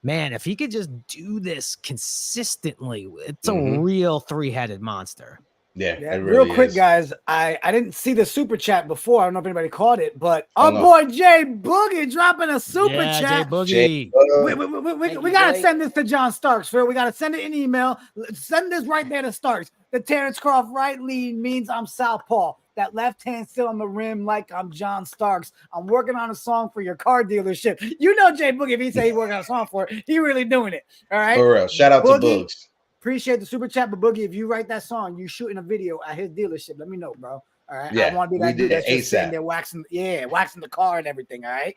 man, if he could just do this consistently, it's a real 3-headed monster. Yeah, real quick, guys. I didn't see the super chat before. I don't know if anybody caught it, but our boy Jay Boogie dropping a super chat. Jay Boogie. We gotta send this to John Starks. Phil. We gotta send it in email. Send this right there to Starks. The Terrence Croft right lead means I'm southpaw. That left hand still on the rim like I'm John Starks. I'm working on a song for your car dealership. You know Jay Boogie, if he say he's working on a song for it, he really doing it. All right. For real. Shout out to Boogs. Appreciate the super chat, but Boogie, if you write that song, you shooting a video at his dealership, let me know, bro. All right. Yeah, I want to be that dude that's just sitting there waxing the car and everything. All right.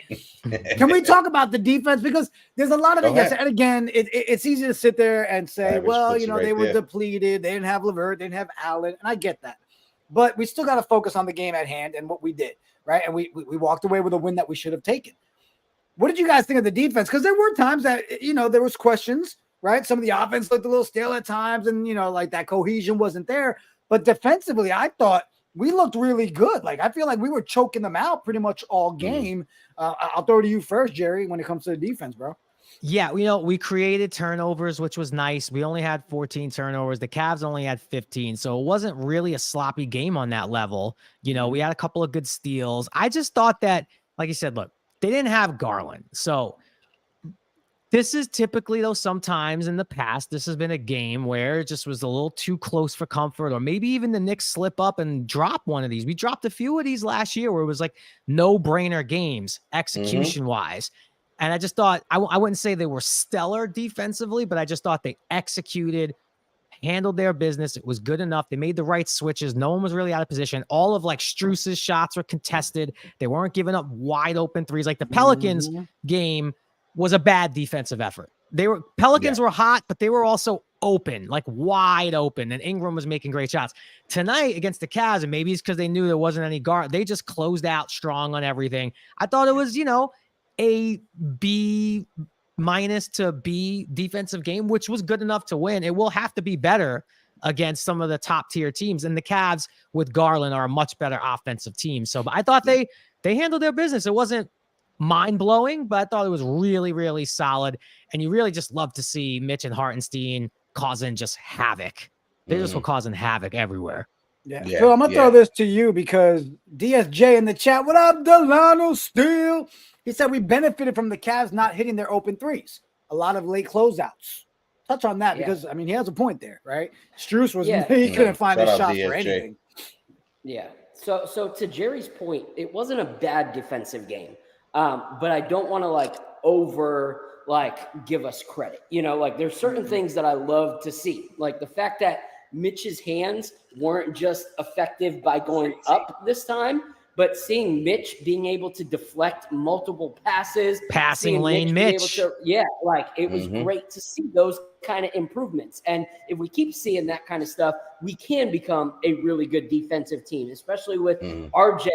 Can we talk about the defense? Because there's a lot of things. And again, it's easy to sit there and say, they were depleted. They didn't have LeVert, they didn't have Allen. And I get that. But we still got to focus on the game at hand and what we did. Right. And we walked away with a win that we should have taken. What did you guys think of the defense? Because there were times that, there was questions. Right. Some of the offense looked a little stale at times and, like that cohesion wasn't there. But defensively, I thought we looked really good. Like, I feel like we were choking them out pretty much all game. I'll throw it to you first, Jerry, when it comes to the defense, bro. Yeah, we created turnovers, which was nice. We only had 14 turnovers. The Cavs only had 15. So it wasn't really a sloppy game on that level. We had a couple of good steals. I just thought that, like you said, look, they didn't have Garland. So this is typically, though, sometimes in the past, this has been a game where it just was a little too close for comfort, or maybe even the Knicks slip up and drop one of these. We dropped a few of these last year where it was like no-brainer games execution-wise. And I just thought, I wouldn't say they were stellar defensively, but I just thought they executed, handled their business. It was good enough. They made the right switches. No one was really out of position. All of Strus's shots were contested. They weren't giving up wide open threes. Like the Pelicans game was a bad defensive effort. Pelicans were hot, but they were also open, like wide open, and Ingram was making great shots. Tonight against the Cavs, and maybe it's because they knew there wasn't any guard, they just closed out strong on everything. I thought it was, a B- to B defensive game, which was good enough to win. It will have to be better against some of the top tier teams, and the Cavs with Garland are a much better offensive team. So, but I thought they handled their business. It wasn't mind-blowing, but I thought it was really, really solid. And you really just love to see Mitch and Hartenstein causing just havoc. They just were causing havoc everywhere. Yeah. So I'm gonna throw this to you because DSJ in the chat, what up, Delano Steele? He said we benefited from the Cavs not hitting their open threes. A lot of late closeouts. Touch on that because he has a point there, right? Strus was he couldn't find a shot for anything. Yeah. So to Jerry's point, it wasn't a bad defensive game. But I don't want to give us credit. There's certain things that I love to see, like the fact that Mitch's hands weren't just effective by going up this time, but seeing Mitch being able to deflect multiple passes, passing lane Mitch. It was great to see those kind of improvements. And if we keep seeing that kind of stuff, we can become a really good defensive team, especially with RJ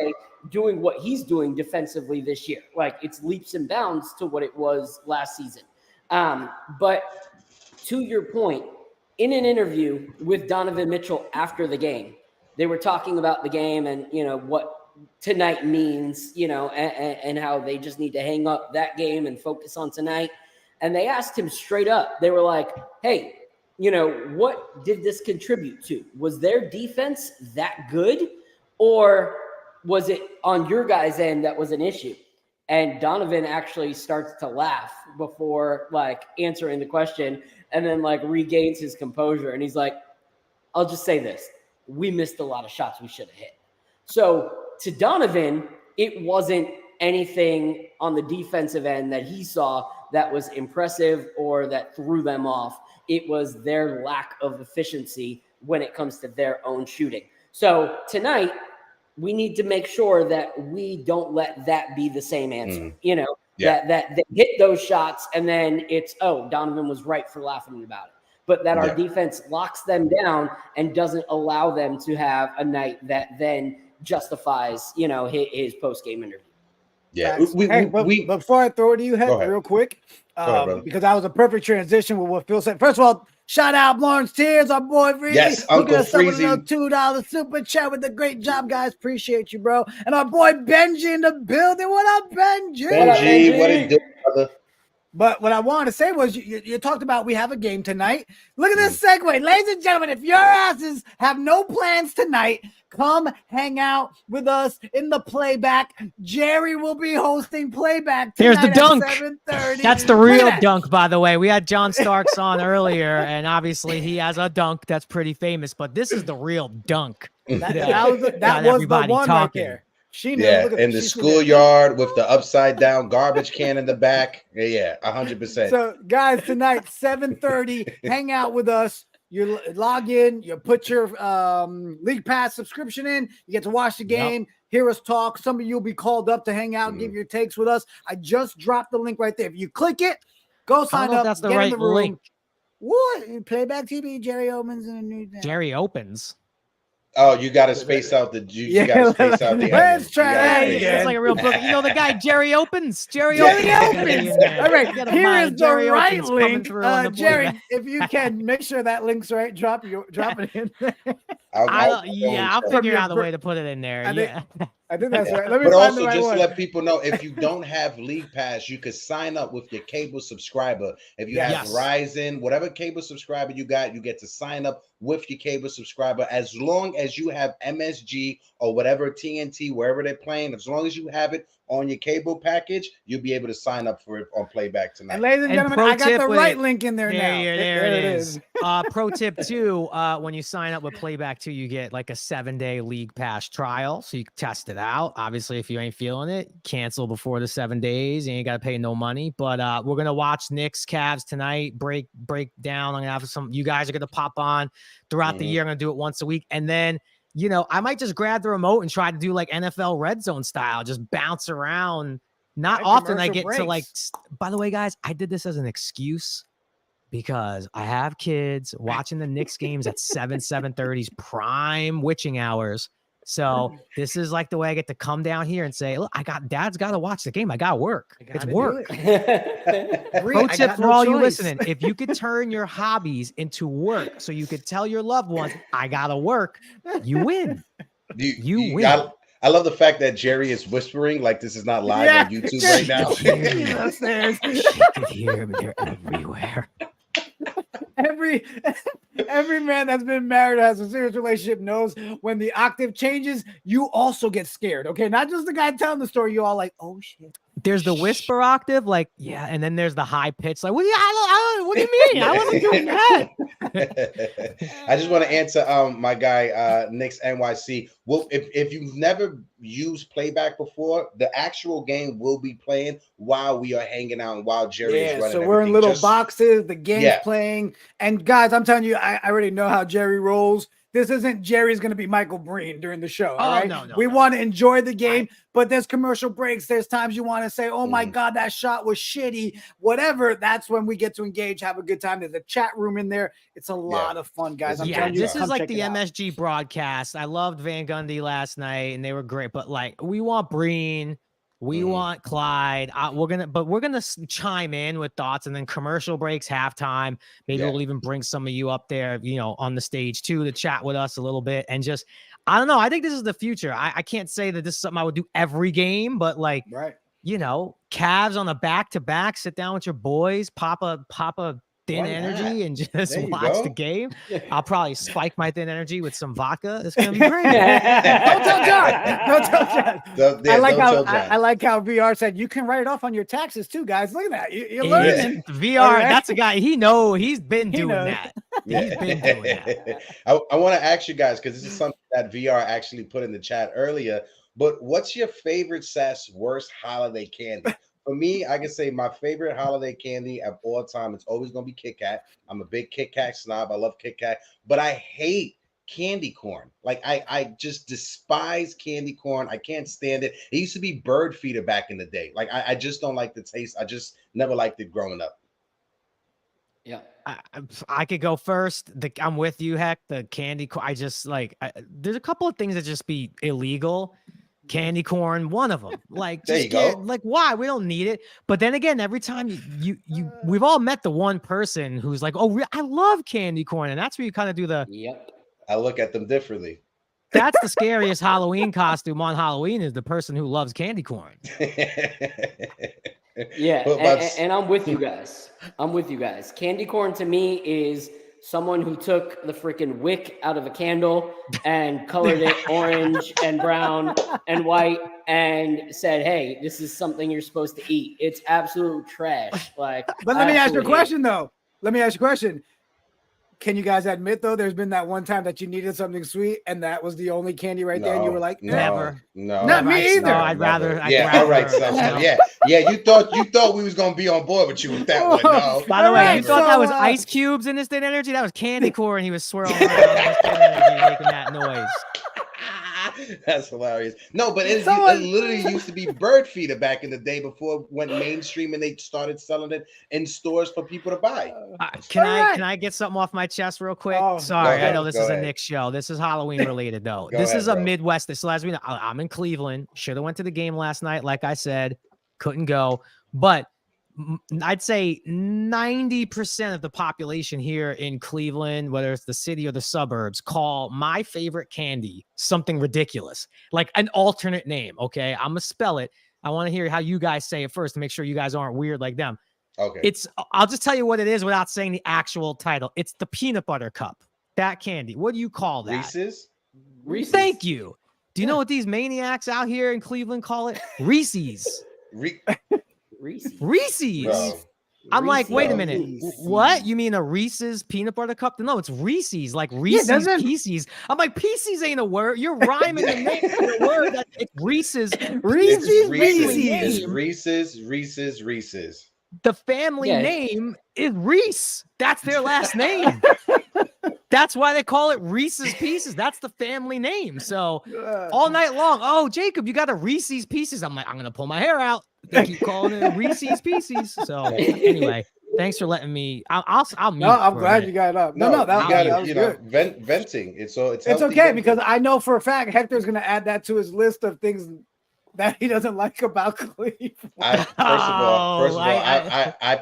doing what he's doing defensively this year. It's leaps and bounds to what it was last season. But to your point, in an interview with Donovan Mitchell after the game, they were talking about the game and, what tonight means, and how they just need to hang up that game and focus on tonight. And they asked him straight up, they were like, hey, what did this contribute to? Was their defense that good, or was it on your guys' end that was an issue? And Donovan actually starts to laugh before like answering the question, and then like regains his composure. And he's like, I'll just say this. We missed a lot of shots we should have hit. So to Donovan, it wasn't anything on the defensive end that he saw that was impressive or that threw them off. It was their lack of efficiency when it comes to their own shooting. So tonight, we need to make sure that we don't let that be the same answer. You know, that they hit those shots and then it's, oh, Donovan was right for laughing about it. But that our defense locks them down and doesn't allow them to have a night that then justifies, you know, his post-game interview. Yeah. Before I throw it to you, Heck, real quick, because that was a perfect transition with what Phil said. First of all, shout out Lawrence Tears, our boy Freezy. Yes, Uncle Freezy. $2 super chat with the great job, guys. Appreciate you, bro. And our boy Benji in the building. What up, Benji? Benji, what it do, brother? But what I wanted to say was you talked about we have a game tonight. Look at this segue. Ladies and gentlemen, if your asses have no plans tonight, come hang out with us in the playback. Jerry will be hosting playback tonight. Here's the dunk. At 7:30. That's the real dunk, by the way. We had John Starks on earlier, and obviously he has a dunk that's pretty famous, but this is the real dunk. That was the one right there. She knew, in the schoolyard with the upside down garbage can in the back. Yeah, 100%. So, guys, tonight, 7:30, hang out with us. You log in, you put your League Pass subscription in, you get to watch the game, hear us talk. Some of you will be called up to hang out, give your takes with us. I just dropped the link right there. If you click it, go sign up. That's the get right in the room. link. What? Playback TV, Jerry Opens and a new thing. Jerry Opens. Oh, you got to space out the. You got to space out the. Let's try that It's again. like a real book. You know the guy Jerry Opens. Jerry Opens. All right, here is the right link. Jerry, if you can make sure that link's right, drop it in there. I'll figure out a way to put it in there. I think that's right. Let me but find also the right just one. let people know, if you don't have League Pass, you could sign up with your cable subscriber. If you have Verizon, whatever cable subscriber you got, you get to sign up with your cable subscriber. As long as you have MSG or whatever TNT, wherever they're playing, as long as you have it on your cable package, you'll be able to sign up for it on playback tonight. And ladies and gentlemen, I got the right link in there now. There it is. Pro tip too, when you sign up with Playback 2, you get like a 7-day League Pass trial, so you can test it out. Obviously, if you ain't feeling it, cancel before the 7 days. You ain't got to pay no money. But we're gonna watch Knicks Cavs tonight. Break down. I'm gonna have some. You guys are gonna pop on throughout the year. I'm gonna do it once a week, and then, you know, I might just grab the remote and try to do like NFL Red Zone style, just bounce around. Not often I get to like, by the way, guys, I did this as an excuse because I have kids watching the Knicks games at 7:30's prime witching hours. So this is like the way I get to come down here and say, look, Dad's got to watch the game. I got work. It's work. Pro tip for all you listening. If you could turn your hobbies into work so you could tell your loved ones, I got to work, you win. You win. I love the fact that Jerry is whispering like this is not live on YouTube right now. You can hear them. They're everywhere. Every man that's been married or has a serious relationship knows when the octave changes, you also get scared. Okay, not just the guy telling the story. You all like, oh shit. There's the whisper octave, like and then there's the high pitch, like, what do you mean? I wasn't doing that. I just want to answer my guy Knicks NYC. Well, if you've never used Playback before, the actual game will be playing while we are hanging out and while Jerry is running. So we're in little boxes, the game's playing. And guys, I'm telling you, I already know how Jerry rolls. This isn't Jerry's going to be Michael Breen during the show. All right. No, we want to enjoy the game, but there's commercial breaks. There's times you want to say, oh my God, that shot was shitty, whatever. That's when we get to engage, have a good time. There's a chat room in there. It's a lot of fun, guys. I'm telling you, this is like the MSG broadcast. I loved Van Gundy last night and they were great, but like, we want Breen. We want Clyde. We're gonna chime in with thoughts, and then commercial breaks, halftime. Maybe we'll even bring some of you up there, you know, on the stage too, to chat with us a little bit. And just, I don't know. I think this is the future. I can't say that this is something I would do every game, but like, you know, Cavs on a back-to-back, sit down with your boys, pop a thin energy and just watch the game. I'll probably spike my thin energy with some vodka. It's gonna be great. Don't tell John. Don't tell John. I like how VR said you can write it off on your taxes too, guys. Look at that. You're learning. VR. Right. That's a guy. He's been doing that. He's been doing that. I want to ask you guys, because this is something that VR actually put in the chat earlier. But what's your favorite worst holiday candy? For me, I can say my favorite holiday candy of all time, it's always going to be Kit Kat. I'm a big Kit Kat snob. I love Kit Kat, but I hate candy corn. Like I just despise candy corn. I can't stand it. It used to be bird feeder back in the day. Like I just don't like the taste. I just never liked it growing up. Yeah. I could go first. I'm with you, Heck. The candy corn. I just like, there's a couple of things that just be illegal. Candy corn, one of them. Like, there you go. Like, why? We don't need it. But then again, every time we've all met the one person who's like, oh, I love candy corn, and that's where you kind of do the. Yep. I look at them differently. That's the scariest Halloween costume on Halloween is the person who loves candy corn. Yeah, and I'm with you guys. Candy corn to me is someone who took the freaking wick out of a candle and colored it orange and brown and white and said, hey, this is something you're supposed to eat. It's absolute trash. Like, but let me ask you a question, though. Let me ask you a question. Can you guys admit, though, there's been that one time that you needed something sweet and that was the only candy right there and you were like, never. No. Not me either. No, I'd rather. All right. So, yeah. You thought we was going to be on board with you with that one. No. By the way, you thought that was ice cubes in this thin energy? That was candy corn. He was swirling around this thin energy, making that noise. That's hilarious. No, but it literally used to be bird feeder back in the day before it went mainstream and they started selling it in stores for people to buy. Can I get something off my chest real quick? Sorry, I know this is a Knicks show. This is Halloween related though. This is a Midwest. So as we know, I'm in Cleveland. Should have went to the game last night. Like I said, couldn't go. But I'd say 90% of the population here in Cleveland, whether it's the city or the suburbs, call my favorite candy something ridiculous, like an alternate name. Okay, I'm gonna spell it. I want to hear how you guys say it first to make sure you guys aren't weird like them. Okay. I'll just tell you what it is without saying the actual title. It's the peanut butter cup. That candy. What do you call that? Reese's. Thank you. Do you know what these maniacs out here in Cleveland call it? Reese's. Reese's. Bro. I'm like, wait a minute. Reese's. What? You mean a Reese's peanut butter cup? No, it's Reese's, like Reese's Pieces. I'm like, Pieces ain't a word. You're rhyming the name of the word. It's Reese's. Reese's. The family name is Reese. That's their last name. That's why they call it Reese's Pieces. That's the family name. So all night long, oh, Jacob, you got a Reese's Pieces. I'm like, I'm going to pull my hair out. They keep calling it Reese's Pieces. So anyway, thanks for letting me. I'll mute. No, I'm glad you got it up. No, that was good. Venting. It's okay venting. Because I know for a fact Hector's going to add that to his list of things that he doesn't like about Cleveland. First of all, I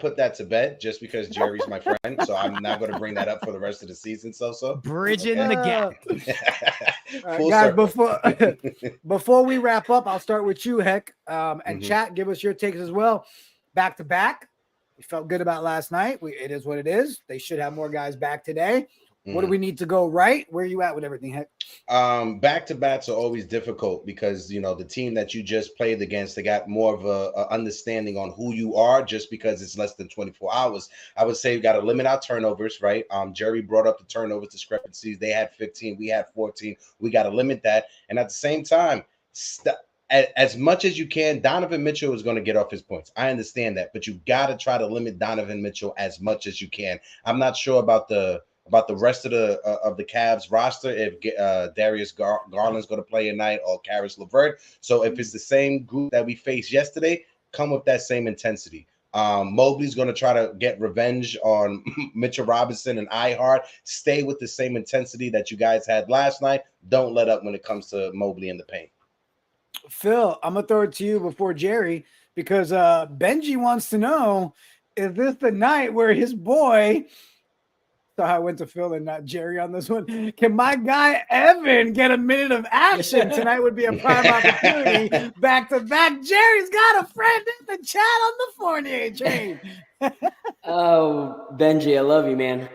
put that to bed just because Jerry's my friend, so I'm not going to bring that up for the rest of the season. So bridging the gap. Guys, before we wrap up, I'll start with you, Heck, and chat. Give us your takes as well. Back to back, we felt good about last night. It is what it is. They should have more guys back today. What do we need to go right? Where are you at with everything, Heck? Back-to-backs are always difficult because, the team that you just played against, they got more of a understanding on who you are just because it's less than 24 hours. I would say we got to limit our turnovers, right? Jerry brought up the turnover discrepancies. They had 15. We had 14. We got to limit that. And at the same time, as much as you can, Donovan Mitchell is going to get off his points. I understand that, but you got to try to limit Donovan Mitchell as much as you can. I'm not sure about the rest of the Cavs roster, if Darius Garland's going to play tonight or Karis LeVert. So if it's the same group that we faced yesterday, come with that same intensity. Mobley's going to try to get revenge on Mitchell Robinson and iHeart. Stay with the same intensity that you guys had last night. Don't let up when it comes to Mobley in the paint. Phil, I'm going to throw it to you before Jerry because Benji wants to know, is this the night where his boy So I went to Phil and not Jerry on this one. Can my guy Evan get a minute of action? Tonight would be a prime opportunity. Back to back. Jerry's got a friend in the chat on the Fournier train. Oh, Benji, I love you, man.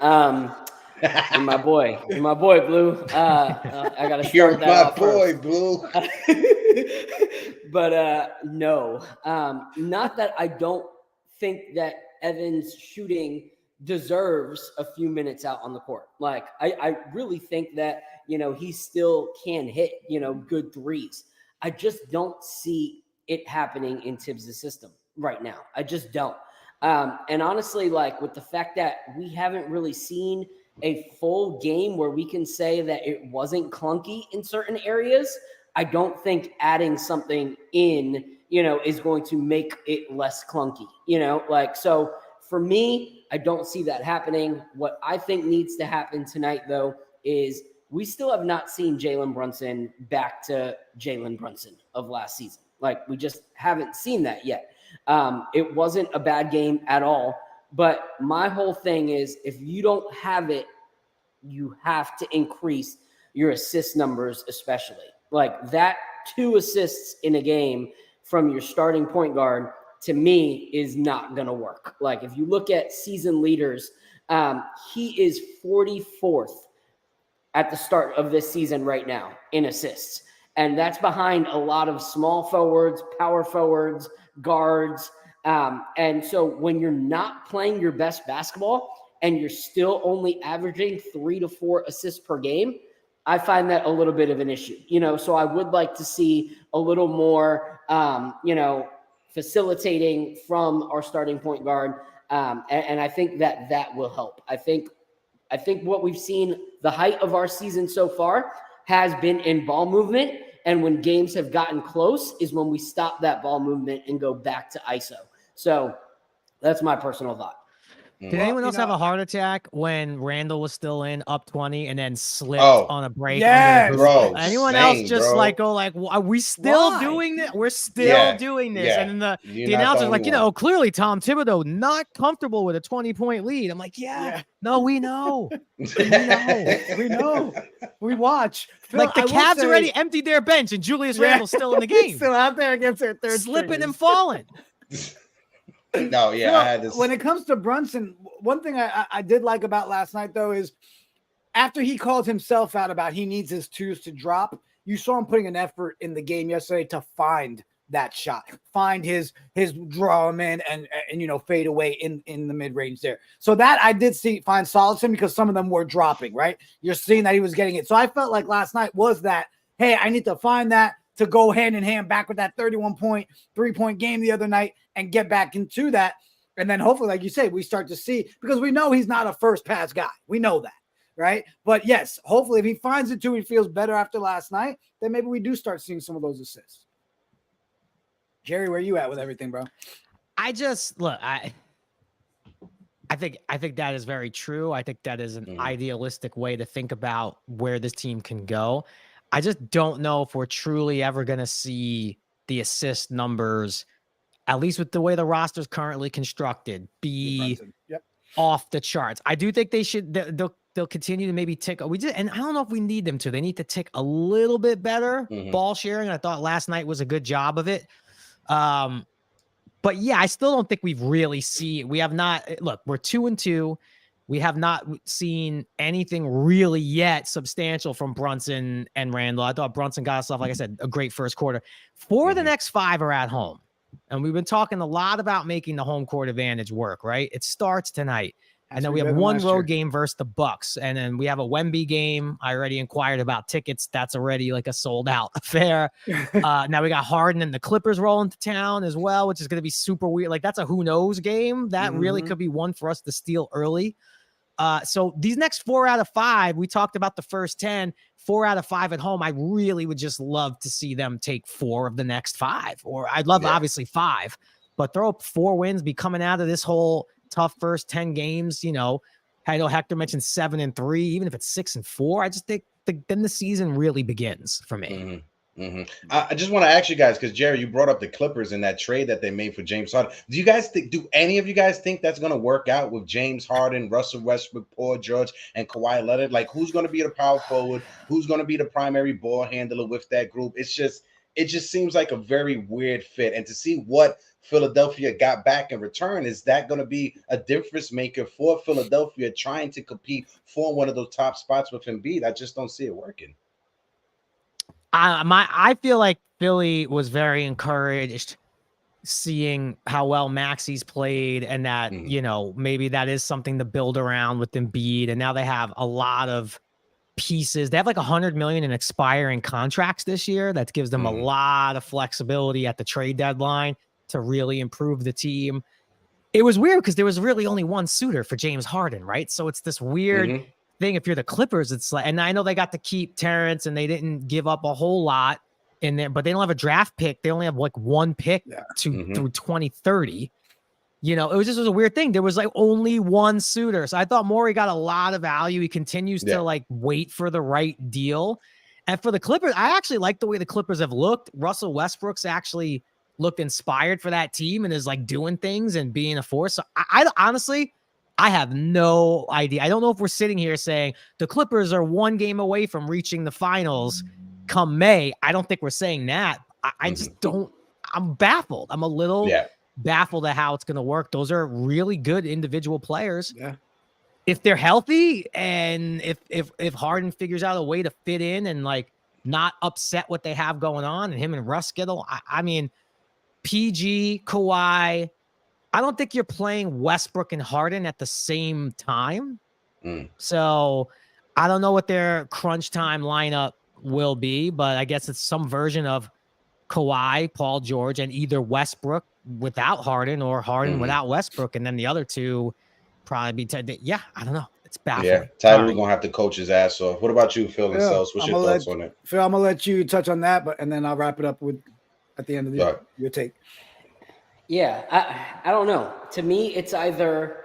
You're my boy. You're my boy, Blue. I gotta start that off first. Blue. But no, not that I don't think that Evan's shooting deserves a few minutes out on the court. Like I really think that, he still can hit, good threes. I just don't see it happening in Tibbs' system right now. I just don't. And honestly, like with the fact that we haven't really seen a full game where we can say that it wasn't clunky in certain areas, I don't think adding something in, is going to make it less clunky, so for me, I don't see that happening. What I think needs to happen tonight, though, is we still have not seen Jalen Brunson back to Jalen Brunson of last season. Like, we just haven't seen that yet. It wasn't a bad game at all. But my whole thing is, if you don't have it, you have to increase your assist numbers, especially. Like, that 2 assists in a game from your starting point guard, to me, is not going to work. Like, if you look at season leaders, he is 44th at the start of this season right now in assists. And that's behind a lot of small forwards, power forwards, guards. And so when you're not playing your best basketball and you're still only averaging 3 to 4 assists per game, I find that a little bit of an issue. So I would like to see a little more, facilitating from our starting point guard. And I think that will help. I think what we've seen, the height of our season so far, has been in ball movement. And when games have gotten close is when we stop that ball movement and go back to ISO. So that's my personal thought. Did anyone else have a heart attack when Randall was still in up 20 and then slipped on a break? Yeah, bro. Anyone else just are we still doing this? We're still doing this. Yeah. And then the announcer's like, clearly Tom Thibodeau not comfortable with a 20-point lead. I'm like, no, we know. We know. We watch. Phil, like the Cavs already emptied their bench and Julius Randle's still in the game. Still out there against their third slipping and falling. No, yeah, Phil, I had this. When it comes to Brunson, one thing I did like about last night, though, is after he called himself out about he needs his 2s to drop, you saw him putting an effort in the game yesterday to find that shot, find his draw him in and fade away in the mid-range there. So that I did find solace in, because some of them were dropping, right? You're seeing that he was getting it. So I felt like last night was that, hey, I need to find that to go hand in hand back with that 31-point, 3-point game the other night and get back into that. And then hopefully, like you say, we start to see, because we know he's not a first pass guy. We know that, right? But yes, hopefully if he finds it too, he feels better after last night, then maybe we do start seeing some of those assists. Jerry, where you at with everything, bro? I think that is very true. I think that is an idealistic way to think about where this team can go. I just don't know if we're truly ever going to see the assist numbers, at least with the way the roster is currently constructed, be off the charts. I do think they'll continue to maybe tick. And I don't know if we need them to. They need to tick a little bit better ball sharing. I thought last night was a good job of it. But yeah, I still don't think we've really we have not. Look, we're 2-2. We have not seen anything really yet substantial from Brunson and Randall. I thought Brunson got us off, like I said, a great first quarter. The next 5 are at home. And we've been talking a lot about making the home court advantage work, right? It starts tonight. And then we have one road game versus the Bucks. And then we have a Wemby game. I already inquired about tickets. That's already like a sold out affair. Now we got Harden and the Clippers rolling to town as well, which is going to be super weird. Like, that's a who knows game. That really could be one for us to steal early. So these next 4 out of 5, we talked about the first 10, 4 out of 5 at home. I really would just love to see them take 4 of the next 5, or I'd love obviously 5, but throw up 4 wins, be coming out of this whole tough first 10 games. I know Hector mentioned 7-3, even if it's 6-4, I just think then the season really begins for me. I just want to ask you guys, because Jerry, you brought up the Clippers in that trade that they made for James Harden. Do any of you guys think that's going to work out with James Harden, Russell Westbrook, Paul George, and Kawhi Leonard? Like, who's going to be the power forward? Who's going to be the primary ball handler with that group? It just seems like a very weird fit. And to see what Philadelphia got back in return, is that going to be a difference maker for Philadelphia trying to compete for one of those top spots with Embiid? I just don't see it working. I feel like Philly was very encouraged seeing how well Maxi's played, and that maybe that is something to build around with Embiid. And now they have a lot of pieces. They have like $100 million in expiring contracts this year. That gives them a lot of flexibility at the trade deadline to really improve the team. It was weird because there was really only one suitor for James Harden, right? So it's this weird thing. If you're the Clippers, it's like, and I know they got to keep Terrence and they didn't give up a whole lot in there, but they don't have a draft pick. They only have like one pick through 2030. It was just a weird thing. There was like only one suitor. So I thought Morey got a lot of value. He continues to like wait for the right deal. And for the Clippers, I actually like the way the Clippers have looked. Russell Westbrook's actually looked inspired for that team and is like doing things and being a force. So I honestly, I have no idea. I don't know if we're sitting here saying the Clippers are one game away from reaching the finals come May. I don't think we're saying that. I just don't. I'm baffled. I'm a little baffled at how it's going to work. Those are really good individual players. Yeah. If they're healthy and if Harden figures out a way to fit in and like not upset what they have going on, and him and Russ get along, I mean, PG, Kawhi, I don't think you're playing Westbrook and Harden at the same time. So I don't know what their crunch time lineup will be, but I guess it's some version of Kawhi, Paul George, and either Westbrook without Harden or Harden without Westbrook. And then the other two probably be, I don't know. It's baffling. Yeah, Tyler's going to have to coach his ass off. What about you, Phil and Sos? What's your thoughts on it? Phil, I'm going to let you touch on that, and then I'll wrap it up with at the end of your take. Yeah, I don't know. To me, it's either,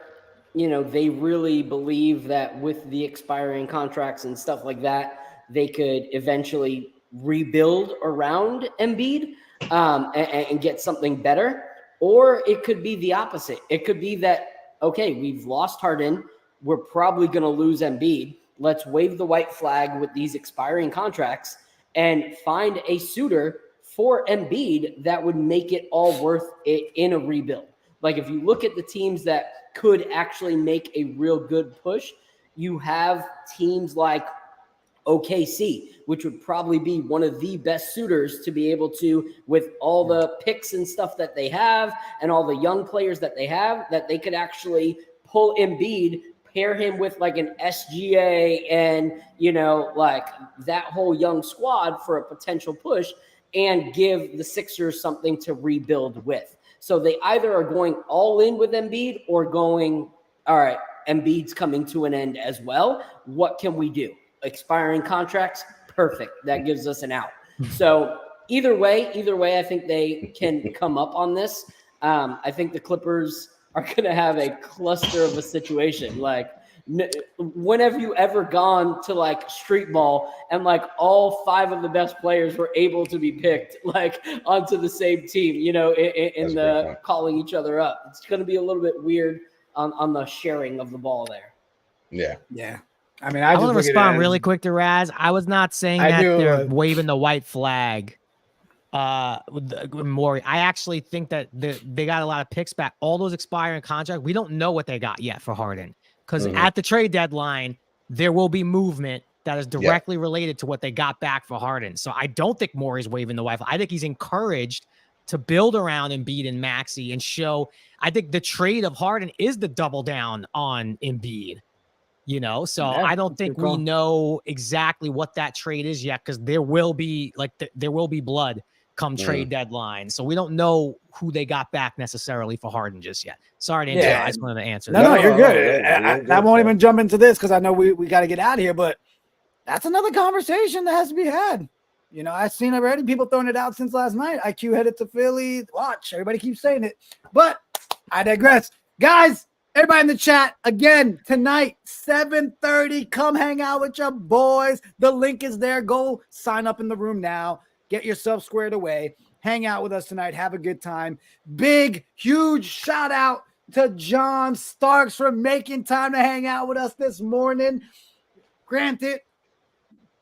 they really believe that with the expiring contracts and stuff like that, they could eventually rebuild around Embiid and get something better. Or it could be the opposite. It could be that, okay, we've lost Harden. We're probably going to lose Embiid. Let's wave the white flag with these expiring contracts and find a suitor for Embiid that would make it all worth it in a rebuild. Like if you look at the teams that could actually make a real good push, you have teams like OKC, which would probably be one of the best suitors to be able to, with all the picks and stuff that they have and all the young players that they have, that they could actually pull Embiid, pair him with like an SGA and, like that whole young squad for a potential push, and give the Sixers something to rebuild with. So they either are going all in with Embiid or going, all right, Embiid's coming to an end as well. What can we do? Expiring contracts? Perfect. That gives us an out. So either way, I think they can come up on this. I think the Clippers are going to have a cluster of a situation. Like, when have you ever gone to like street ball and like all five of the best players were able to be picked like onto the same team, in the calling each other up? It's going to be a little bit weird on the sharing of the ball there. Yeah. I mean, I want to respond really quick to Raz. I was not saying that they're waving the white flag with Morey. I actually think that they got a lot of picks back. All those expiring contracts, we don't know what they got yet for Harden. Because at the trade deadline, there will be movement that is directly related to what they got back for Harden. So I don't think Morey's waving the white flag. I think he's encouraged to build around Embiid and Maxey and show. I think the trade of Harden is the double down on Embiid. So I don't think we know exactly what that trade is yet, because there will be there will be blood come trade deadline. So we don't know who they got back necessarily for Harden just yet. Sorry to interrupt. I just wanted to answer that. No, you're good. I won't even jump into this because I know we got to get out of here, but that's another conversation that has to be had. I've seen already people throwing it out since last night. IQ headed to Philly. Watch, everybody keeps saying it, but I digress. Guys, everybody in the chat, again, tonight, 7:30, come hang out with your boys. The link is there. Go sign up in the room now. get yourself squared away, hang out with us tonight, have a good time. Big, huge shout out to John Starks for making time to hang out with us this morning. Granted,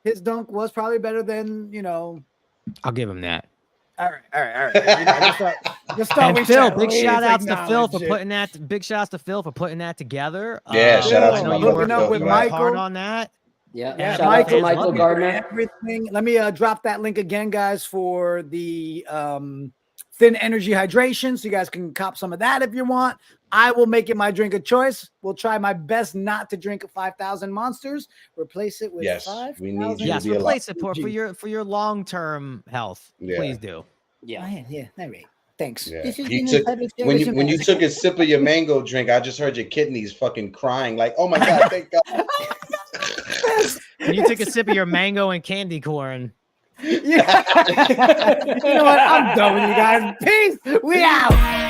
his dunk was probably better than, I'll give him that. All right. Just start and Phil, big shout outs to Phil for putting that. Big shout outs to Phil for putting that together. Yeah, shout out to my hooking up with Michael hard on that. Yeah, shout out to Michael Gardner. Everything. Let me drop that link again, guys, for the Thin Energy Hydration, so you guys can cop some of that if you want. I will make it my drink of choice. We'll try my best not to drink 5,000 Monsters. Replace it with 5,000. We need you yes, to be replace it for your long-term health. Yeah. Please do. Yeah. All right. Thanks. Yeah. When you took a sip of your mango drink, I just heard your kidneys fucking crying like, oh my God, thank God. When you took a sip of your mango and candy corn. Yeah. You know what? I'm done with you guys. Peace. We out.